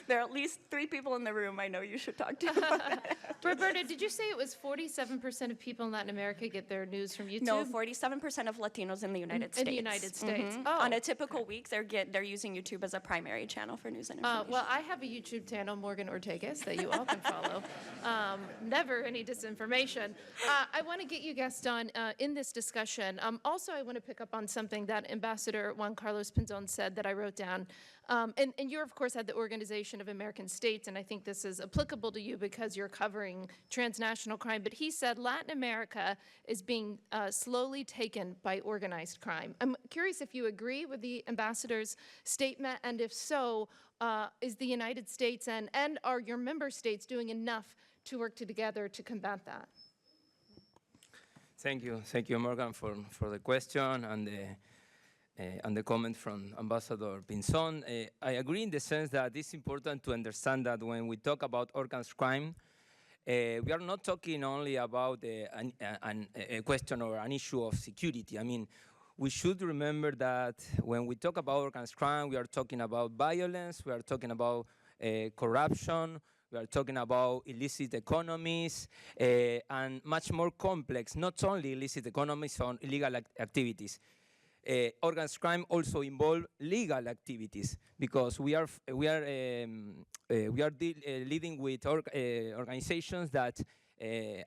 There are at least 3 people in the room I know you should talk to about it. Roberta, did you say it was 47% of people in Latin America get their news from YouTube? No, 47% of Latinos in the United States. In the United States. Mhm. Oh, On a typical week, they're using YouTube as a primary channel for news and information. well, I have a YouTube channel, Morgan Ortagus, that you all can follow. Never any disinformation. I want to get you, Gastón, in this discussion. Also, I want to pick up on something that Ambassador Juan Carlos Pinzón said that I wrote down. And you're, of course, at the Organization of American States, and I think this is applicable to you because you're covering transnational crime. But he said Latin America is being slowly taken by organized crime. I'm curious if you agree with the ambassador's statement, and if so, is the United States and are your member states doing enough to work together to combat that? Thank you, Morgan, for the question and the comment from Ambassador Pinzón. I agree in the sense that it's important to understand that when we talk about organized crime, we are not talking only about a question or an issue of security. I mean, we should remember that when we talk about organized crime, we are talking about violence, we are talking about corruption, we are talking about illicit economies, and much more complex, not only illicit economies or illegal activities. Organized crime also involve legal activities because we are leading with organizations that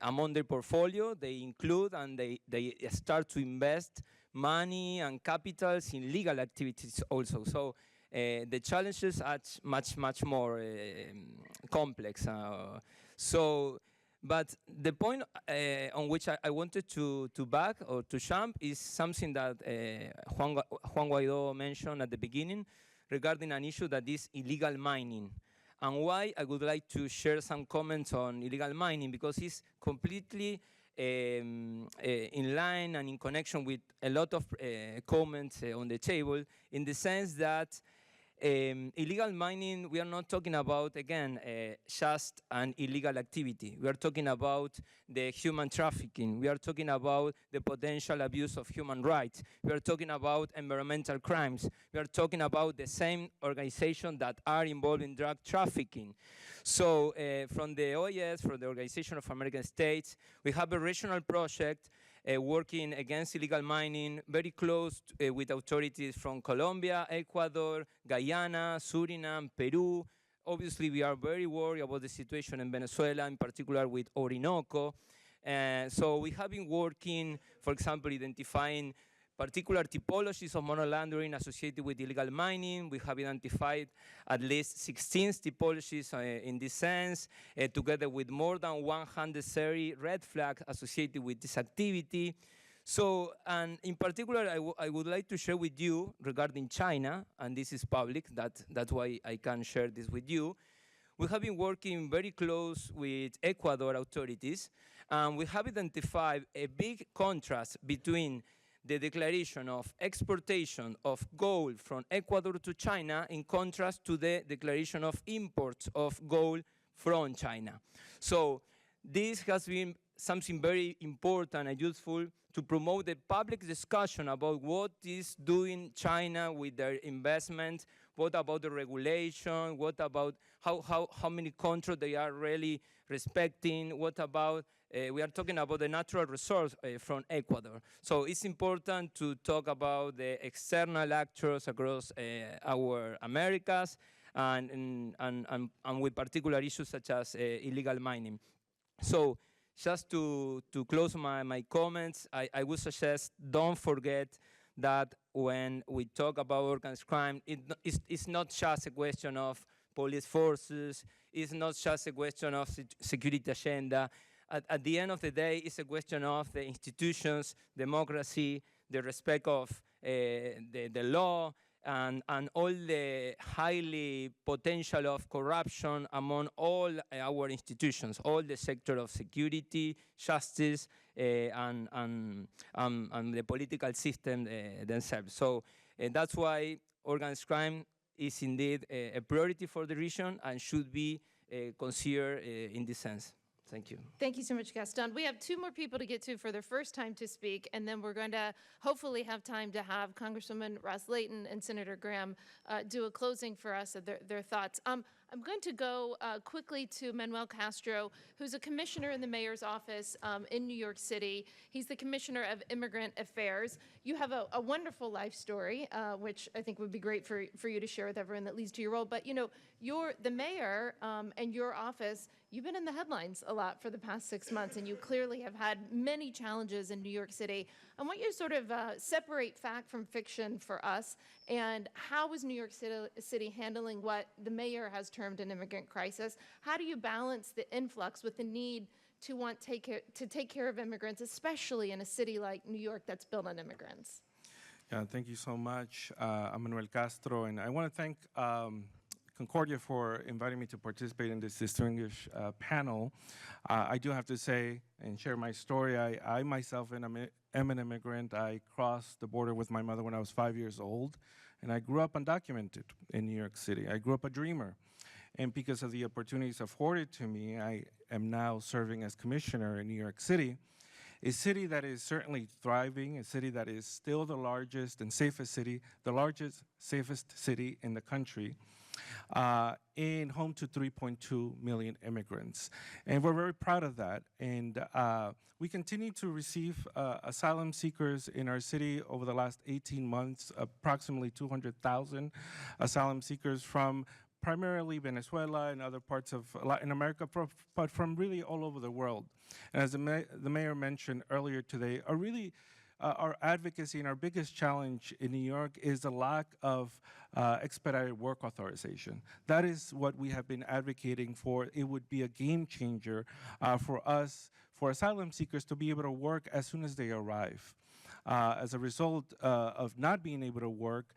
among their portfolio they include and they start to invest money and capitals in legal activities also. So the challenges are much more complex. But the point on which I wanted to back or to jump is something that Juan Guaido mentioned at the beginning regarding an issue that is illegal mining. And why I would like to share some comments on illegal mining, because it's completely in line and in connection with a lot of comments on the table, in the sense that illegal mining, we are not talking about, again, just an illegal activity. We are talking about the human trafficking. We are talking about the potential abuse of human rights. We are talking about environmental crimes. We are talking about the same organizations that are involved in drug trafficking. So from the OAS, from the Organization of American States, we have a regional project working against illegal mining, very close with authorities from Colombia, Ecuador, Guyana, Suriname, Peru. Obviously, we are very worried about the situation in Venezuela, in particular with Orinoco. So we have been working, for example, identifying particular typologies of money laundering associated with illegal mining. We have identified at least 16 typologies in this sense, together with more than 130 red flags associated with this activity. So, and in particular, I would like to share with you regarding China, and this is public, that's why I can share this with you. We have been working very close with Ecuador authorities, and we have identified a big contrast between the declaration of exportation of gold from Ecuador to China in contrast to the declaration of imports of gold from China. So this has been something very important and useful to promote the public discussion about what is doing China with their investment, what about the regulation, what about how many controls they are really respecting, what about we are talking about the natural resource from Ecuador. So it's important to talk about the external actors across our Americas and with particular issues such as illegal mining. So just to close my comments, I would suggest don't forget that when we talk about organized crime, it's not just a question of police forces, it's not just a question of security agenda. At the end of the day, it's a question of the institutions, democracy, the respect of the law, and all the highly potential of corruption among all our institutions, all the sector of security, justice, and the political system themselves. So that's why organized crime is indeed a priority for the region and should be considered in this sense. Thank you. Thank you so much, Gastón. We have two more people to get to for their first time to speak, and then we're going to hopefully have time to have Congresswoman Ros-Lehtinen and Senator Graham do a closing for us of their thoughts. I'm going to go quickly to Manuel Castro, who's a commissioner in the mayor's office in New York City. He's the commissioner of immigrant affairs. You have a wonderful life story, which I think would be great for you to share with everyone that leads to your role. But, you know, you're the mayor and your office, you've been in the headlines a lot for the past 6 months, and you clearly have had many challenges in New York City. I want you to sort of separate fact from fiction for us, and how is New York City handling what the mayor has termed an immigrant crisis? How do you balance the influx with the need to take care of immigrants, especially in a city like New York that's built on immigrants? Yeah, thank you so much. I'm Manuel Castro, and I want to thank Concordia for inviting me to participate in this distinguished panel. I do have to say and share my story. I myself am an immigrant. I crossed the border with my mother when I was 5 years old, and I grew up undocumented in New York City. I grew up a dreamer. And because of the opportunities afforded to me, I am now serving as commissioner in New York City, a city that is certainly thriving, a city that is still the largest and safest city, the largest, safest city in the country, and home to 3.2 million immigrants. And we're very proud of that. And we continue to receive asylum seekers in our city over the last 18 months, approximately 200,000 asylum seekers from primarily Venezuela and other parts of Latin America, but from really all over the world. And as the mayor mentioned earlier today, our advocacy and our biggest challenge in New York is the lack of expedited work authorization. That is what we have been advocating for. It would be a game changer for us, for asylum seekers to be able to work as soon as they arrive. As a result of not being able to work,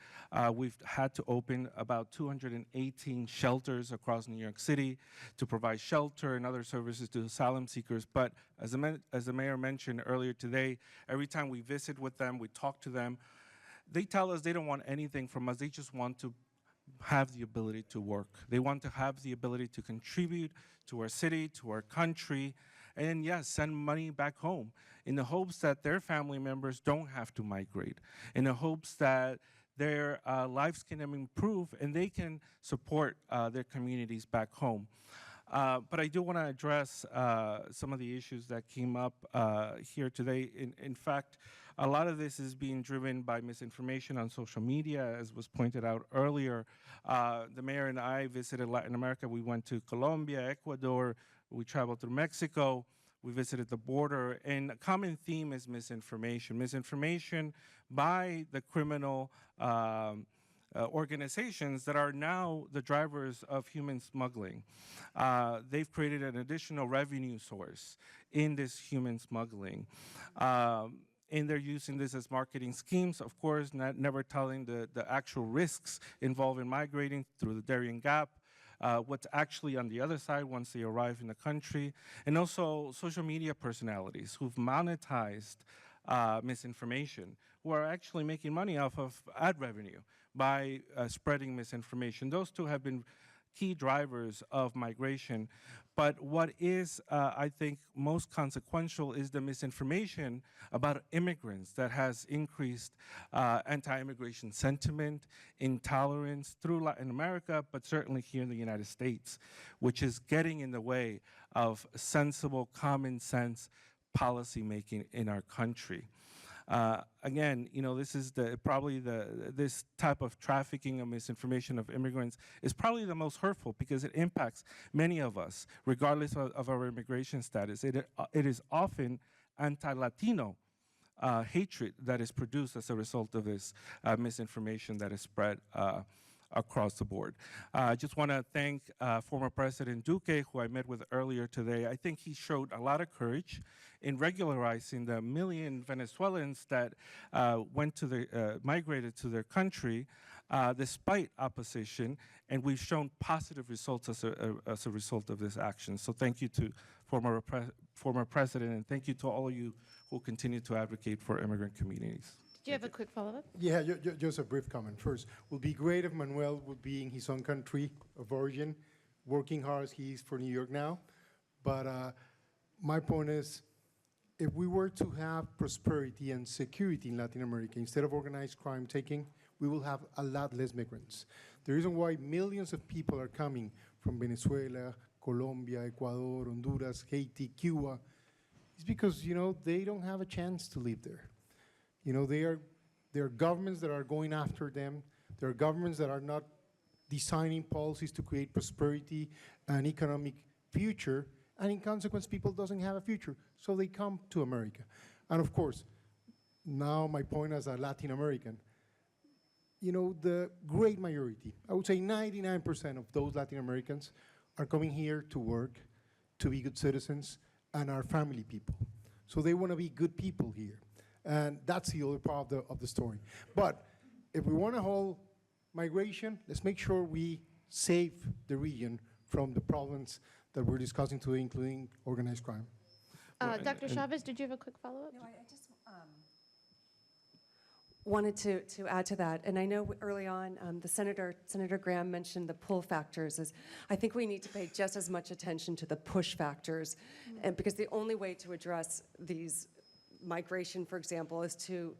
we've had to open about 218 shelters across New York City to provide shelter and other services to asylum seekers. But as the mayor mentioned earlier today, every time we visit with them, we talk to them, they tell us they don't want anything from us. They just want to have the ability to work. They want to have the ability to contribute to our city, to our country, and yes, send money back home in the hopes that their family members don't have to migrate, in the hopes that their lives can improve and they can support their communities back home. But I do want to address some of the issues that came up here today. In fact, a lot of this is being driven by misinformation on social media, as was pointed out earlier. The mayor and I visited Latin America. We went to Colombia, Ecuador. We traveled through Mexico. We visited the border. And a common theme is misinformation. Misinformation by the criminal organizations that are now the drivers of human smuggling. They've created an additional revenue source in this human smuggling. And they're using this as marketing schemes, of course, never telling the actual risks involved in migrating through the Darien Gap, what's actually on the other side once they arrive in the country, and also social media personalities who've monetized misinformation, who are actually making money off of ad revenue by spreading misinformation. Those two have been key drivers of migration. But what is, I think, most consequential is the misinformation about immigrants that has increased anti-immigration sentiment, intolerance through Latin America, but certainly here in the United States, which is getting in the way of sensible, common sense policy making in our country. Again, you know, this is this type of trafficking of misinformation of immigrants is probably the most hurtful because it impacts many of us, regardless of our immigration status. It is often anti-Latino hatred that is produced as a result of this misinformation that is spread across the board. I just want to thank former President Duque, who I met with earlier today. I think he showed a lot of courage in regularizing the million Venezuelans that migrated to their country despite opposition, and we've shown positive results as a result of this action. So thank you to former President, and thank you to all of you who continue to advocate for immigrant communities. Do you have a quick follow-up? Yeah, just a brief comment. First, it would be great if Manuel would be in his own country of origin, working hard as he is for New York now. But my point is, if we were to have prosperity and security in Latin America, instead of organized crime taking, we will have a lot less migrants. The reason why millions of people are coming from Venezuela, Colombia, Ecuador, Honduras, Haiti, Cuba, is because, you know, they don't have a chance to live there. You know, there are governments that are going after them. There are governments that are not designing policies to create prosperity and economic future, and in consequence, people doesn't have a future, so they come to America. And of course, now my point as a Latin American, you know, the great majority, I would say 99% of those Latin Americans are coming here to work, to be good citizens, and are family people. So they want to be good people here. And that's the other part of the story. But if we want to hold migration, let's make sure we save the region from the problems that we're discussing today, including organized crime. Dr. Chavez, did you have a quick follow-up? No, I just wanted to add to that. And I know early on, Senator Graham mentioned the pull factors. I think we need to pay just as much attention to the push factors, and because the only way to address these migration, for example, is to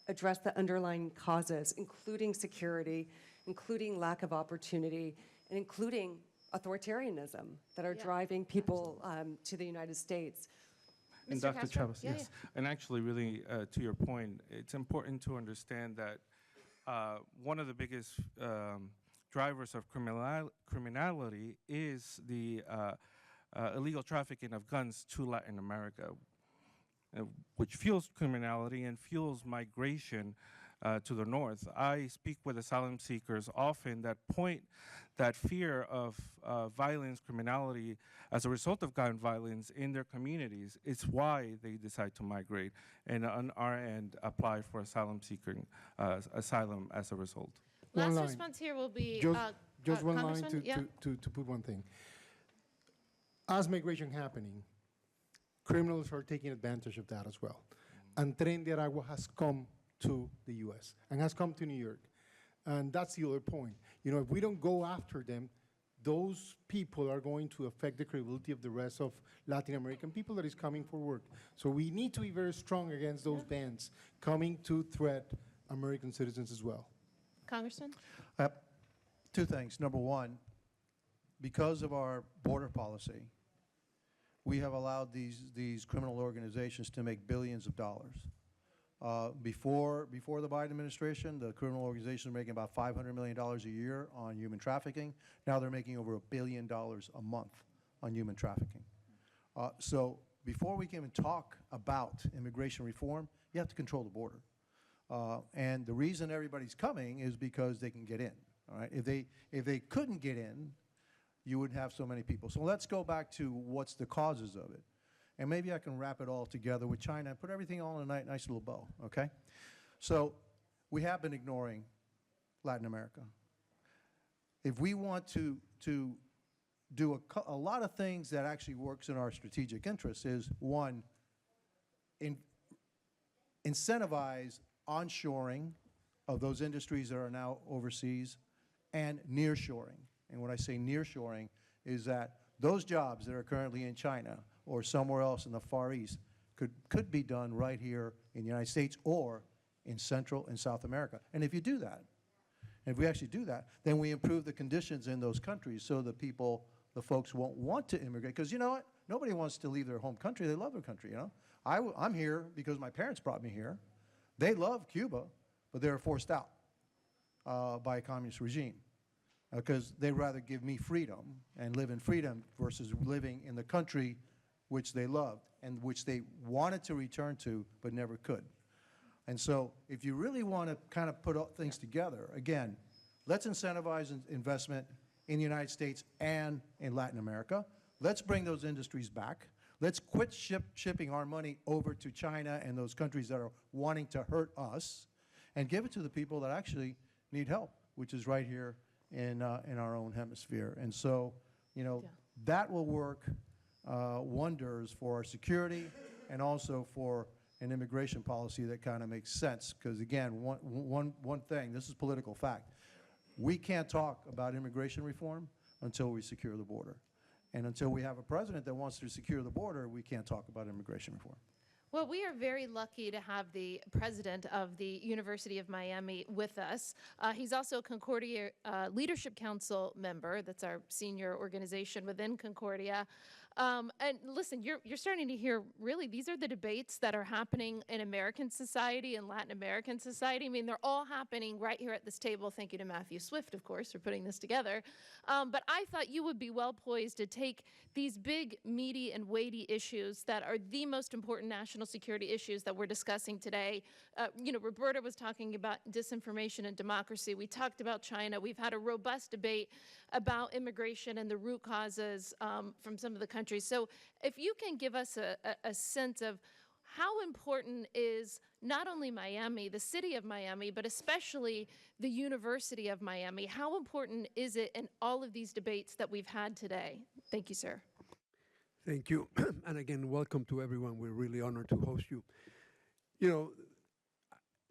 address the underlying causes, including security, including lack of opportunity, and including authoritarianism that are driving people to the United States. And Mr. Dr. Castro? Chavez, Yeah, yes. And actually, really, to your point, it's important to understand that one of the biggest drivers of criminality is the illegal trafficking of guns to Latin America, which fuels criminality and fuels migration to the north. I speak with asylum seekers often that point that fear of violence, criminality as a result of gun violence in their communities. It's why they decide to migrate and on our end apply for asylum seeking asylum as a result. Last response here will be just one line Congressman? to put one thing. As migration happening, criminals are taking advantage of that as well. And Tren de Aragua has come to the US and has come to New York. And that's the other point. You know, if we don't go after them, those people are going to affect the credibility of the rest of Latin American people that is coming for work. So we need to be very strong against those bands coming to threat American citizens as well. Congressman? Two things. Number one, because of our border policy, we have allowed these criminal organizations to make billions of dollars. Before the Biden administration, the criminal organizations were making about $500 million a year on human trafficking. Now they're making over $1 billion a month on human trafficking. So before we can even talk about immigration reform, you have to control the border. And the reason everybody's coming is because they can get in. All right? If they couldn't get in, you wouldn't have so many people. So let's go back to what's the causes of it. And maybe I can wrap it all together with China and put everything all in a nice little bow, okay? So we have been ignoring Latin America. If we want to do a lot of things that actually works in our strategic interests is, one, incentivize onshoring of those industries that are now overseas and nearshoring. And when I say nearshoring is that those jobs that are currently in China or somewhere else in the Far East could be done right here in the United States or in Central and South America. And if you do that, and if we actually do that, then we improve the conditions in those countries so the people, the folks won't want to immigrate. Because you know what? Nobody wants to leave their home country. They love their country, you know? I'm here because my parents brought me here. They love Cuba, but they were forced out by a communist regime because they'd rather give me freedom and live in freedom versus living in the country which they loved and which they wanted to return to but never could. And so if you really want to kind of put all things together, again, let's incentivize investment in the United States and in Latin America. Let's bring those industries back. Let's quit shipping our money over to China and those countries that are wanting to hurt us and give it to the people that actually need help, which is right here in our own hemisphere. And so, you know, that will work wonders for our security and also for an immigration policy that kind of makes sense. Because again, one thing, this is political fact. We can't talk about immigration reform until we secure the border. And until we have a president that wants to secure the border, we can't talk about immigration reform. Well, we are very lucky to have the president of the University of Miami with us. He's also a Concordia Leadership Council member. That's our senior organization within Concordia. And listen, you're starting to hear, really, these are the debates that are happening in American society and Latin American society. I mean, they're all happening right here at this table. Thank you to Matthew Swift, of course, for putting this together. But I thought you would be well poised to take these big, meaty, and weighty issues that are the most important national security issues that we're discussing today. You know, Roberta was talking about disinformation and democracy. We talked about China. We've had a robust debate about immigration and the root causes from some of the countries. So if you can give us a sense of how important is not only Miami, the city of Miami, but especially the University of Miami, how important is it in all of these debates that we've had today? Thank you, sir. Thank you. And again, welcome to everyone. We're really honored to host you. You know,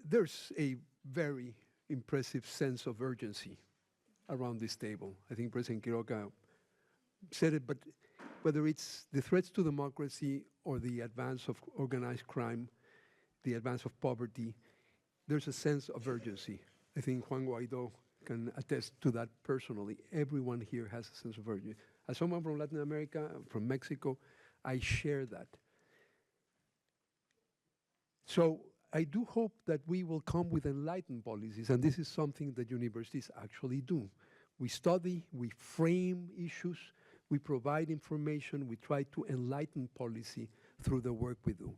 there's a very impressive sense of urgency around this table. I think President Quiroga said it, but whether it's the threats to democracy or the advance of organized crime, the advance of poverty, there's a sense of urgency. I think Juan Guaido can attest to that personally. Everyone here has a sense of urgency. As someone from Latin America, from Mexico, I share that. So I do hope that we will come with enlightened policies, and this is something that universities actually do. We study, we frame issues, we provide information, we try to enlighten policy through the work we do.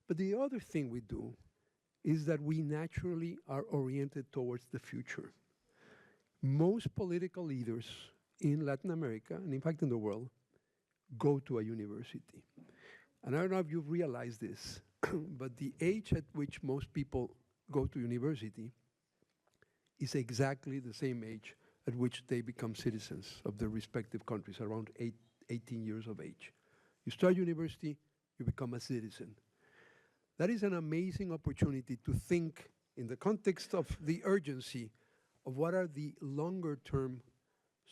But the other thing we do is that we naturally are oriented towards the future. Most political leaders in Latin America, and in fact in the world, go to a university. And I don't know if you've realized this, but the age at which most people go to university is exactly the same age at which they become citizens of their respective countries, around 18 years of age. You start university, you become a citizen. That is an amazing opportunity to think in the context of the urgency of what are the longer-term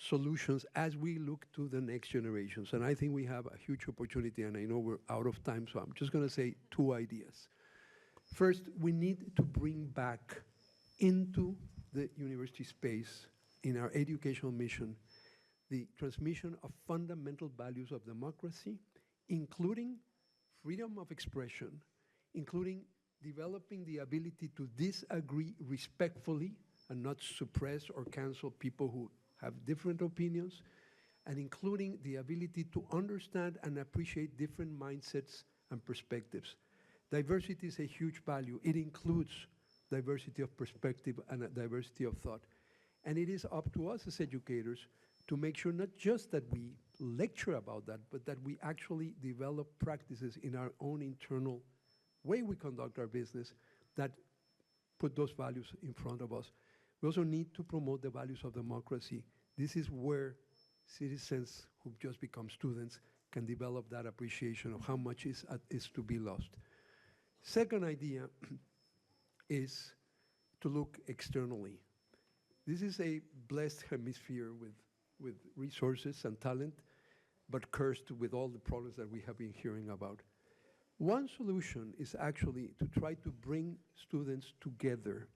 solutions as we look to the next generations. And I think we have a huge opportunity, and I know we're out of time, so I'm just gonna say two ideas. First, we need to bring back into the university space, in our educational mission, the transmission of fundamental values of democracy, including freedom of expression, including developing the ability to disagree respectfully and not suppress or cancel people who have different opinions, and including the ability to understand and appreciate different mindsets and perspectives. Diversity is a huge value. It includes diversity of perspective and a diversity of thought. And it is up to us as educators to make sure not just that we lecture about that, but that we actually develop practices in our own internal way we conduct our business that put those values in front of us. We also need to promote the values of democracy. This is where citizens who just become students can develop that appreciation of how much is to be lost. Second idea is to look externally. This is a blessed hemisphere with resources and talent but cursed with all the problems that we have been hearing about. One solution is actually to try to bring students together.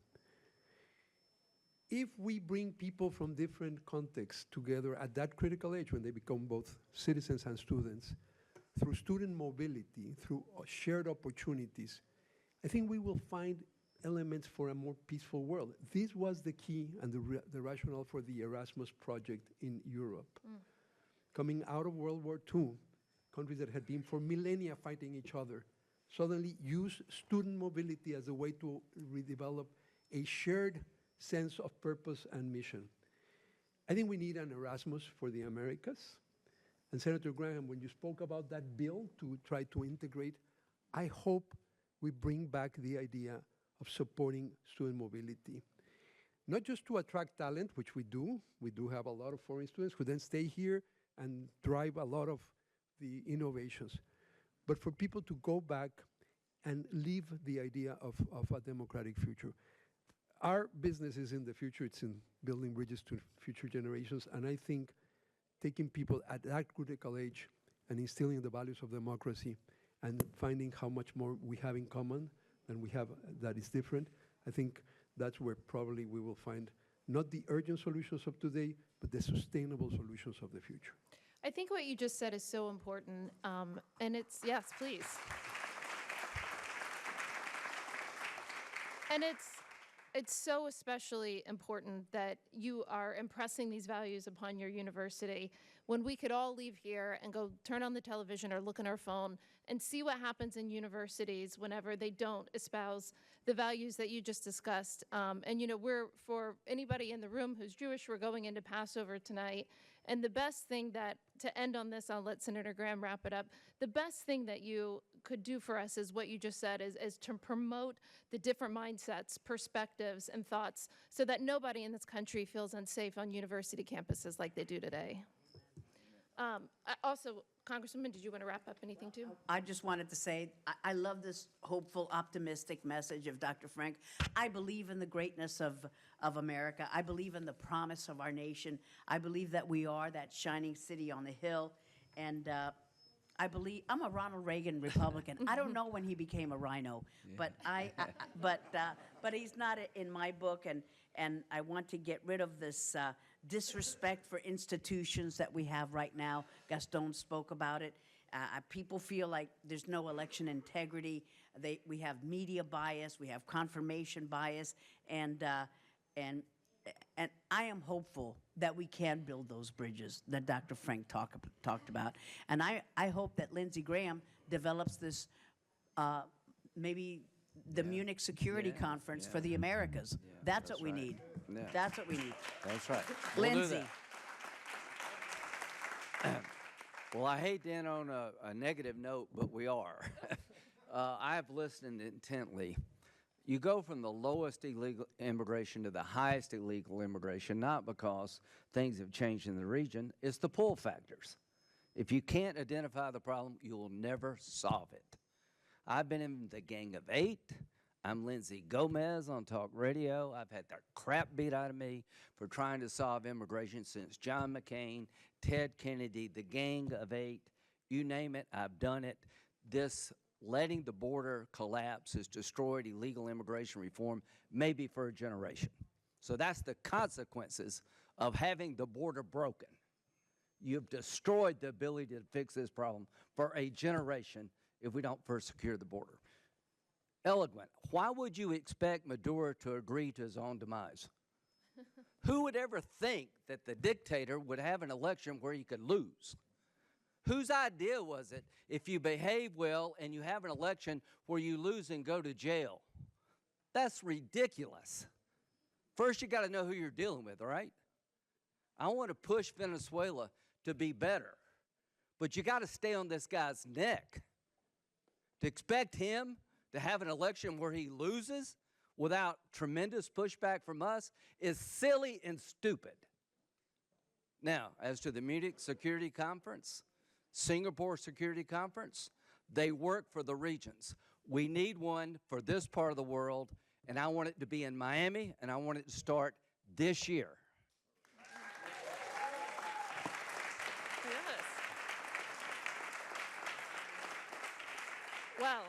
If we bring people from different contexts together at that critical age, when they become both citizens and students, through student mobility, through shared opportunities, I think we will find elements for a more peaceful world. This was the key and the rationale for the Erasmus project in Europe. Coming out of World War II, countries that had been for millennia fighting each other, suddenly use student mobility as a way to redevelop a shared sense of purpose and mission. I think we need an Erasmus for the Americas. And Senator Graham, when you spoke about that bill to try to integrate, I hope we bring back the idea of supporting student mobility. Not just to attract talent, which we do have a lot of foreign students who then stay here and drive a lot of the innovations, but for people to go back and live the idea of a democratic future. Our business is in the future, it's in building bridges to future generations, and I think taking people at that critical age and instilling the values of democracy and finding how much more we have in common than we have that is different, I think that's where probably we will find not the urgent solutions of today, but the sustainable solutions of the future. I think what you just said is so important, and it's, yes, please. And it's so especially important that you are impressing these values upon your university when we could all leave here and go turn on the television or look on our phone and see what happens in universities whenever they don't espouse the values that you just discussed. And you know, for anybody in the room who's Jewish, we're going into Passover tonight. And the best thing that, to end on this, I'll let Senator Graham wrap it up. The best thing that you could do for us is what you just said, is to promote the different mindsets, perspectives, and thoughts so that nobody in this country feels unsafe on university campuses like they do today. Also, Congresswoman, did you want to wrap up anything too? I just wanted to say, I love this hopeful, optimistic message of Dr. Frenk. I believe in the greatness of America. I believe in the promise of our nation. I believe that we are that shining city on the hill. And I believe, I'm a Ronald Reagan Republican. I don't know when he became a rhino, but but he's not in my book. And I want to get rid of this disrespect for institutions that we have right now. Gastón spoke about it. People feel like there's no election integrity. We have media bias, we have confirmation bias, and I am hopeful that we can build those bridges that Dr. Frenk talked about. And I hope that Lindsey Graham develops this, maybe the Munich Security Conference for the Americas. That's what we need. That's what we need. That's right. Lindsey. Well, I hate to end on a negative note, but we are. I have listened intently. You go from the lowest illegal immigration to the highest illegal immigration, not because things have changed in the region. It's the pull factors. If you can't identify the problem, you will never solve it. I've been in the Gang of Eight. I'm Lindsey Gomez on talk radio. I've had the crap beat out of me for trying to solve immigration since John McCain, Ted Kennedy, the Gang of Eight, you name it, I've done it. This letting the border collapse has destroyed illegal immigration reform maybe for a generation. So that's the consequences of having the border broken. You've destroyed the ability to fix this problem for a generation if we don't first secure the border. Eloquent. Why would you expect Maduro to agree to his own demise? Who would ever think that the dictator would have an election where he could lose? Whose idea was it if you behave well and you have an election where you lose and go to jail? That's ridiculous. First, you got to know who you're dealing with, all right? I want to push Venezuela to be better, but you got to stay on this guy's neck. To expect him to have an election where he loses without tremendous pushback from us is silly and stupid. Now, as to the Munich Security Conference, Singapore Security Conference, they work for the regions. We need one for this part of the world, and I want it to be in Miami, and I want it to start this year. Well,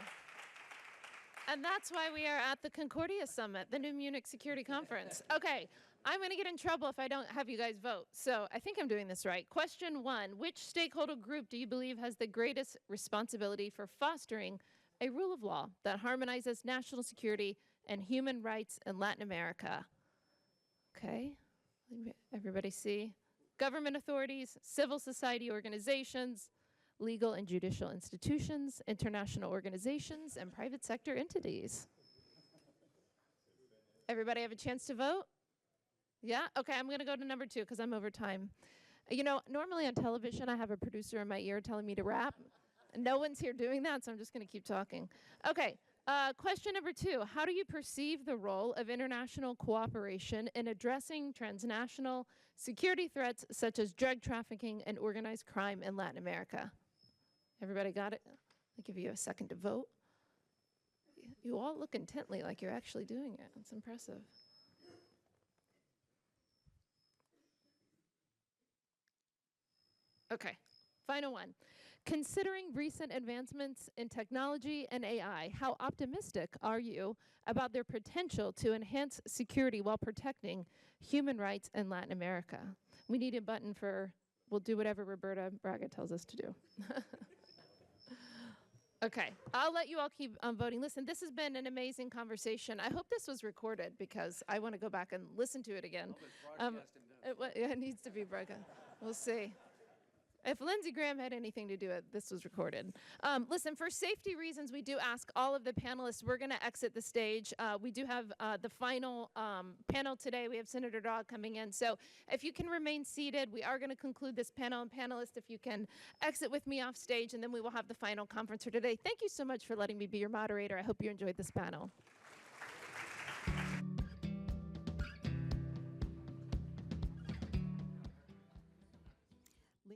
and that's why we are at the Concordia Summit, the new Munich Security Conference. Okay, I'm going to get in trouble if I don't have you guys vote. So I think I'm doing this right. Question 1, which stakeholder group do you believe has the greatest responsibility for fostering a rule of law that harmonizes national security and human rights in Latin America? Okay, everybody see? Government authorities, civil society organizations, legal and judicial institutions, international organizations, and private sector entities. Everybody have a chance to vote? Yeah? Okay, I'm going to go to number 2 because I'm over time. You know, normally on television, I have a producer in my ear telling me to rap. No one's here doing that, so I'm just going to keep talking. Okay, question number 2. How do you perceive the role of international cooperation in addressing transnational security threats such as drug trafficking and organized crime in Latin America? Everybody got it? I'll give you a second to vote. You all look intently like you're actually doing it. It's impressive. Okay, final one. Considering recent advancements in technology and AI, how optimistic are you about their potential to enhance security while protecting human rights in Latin America? We need a button for, we'll do whatever Roberta Braga tells us to do. Okay, I'll let you all keep voting. Listen, this has been an amazing conversation. I hope this was recorded because I want to go back and listen to it again. It needs to be broadcast. We'll see. If Lindsey Graham had anything to do with it, this was recorded. Listen, for safety reasons, we do ask all of the panelists, we're going to exit the stage. We do have the final panel today. We have Senator Dodd coming in. So if you can remain seated, we are going to conclude this panel. And panelists, if you can exit with me off stage, and then we will have the final conference for today. Thank you so much for letting me be your moderator. I hope you enjoyed this panel.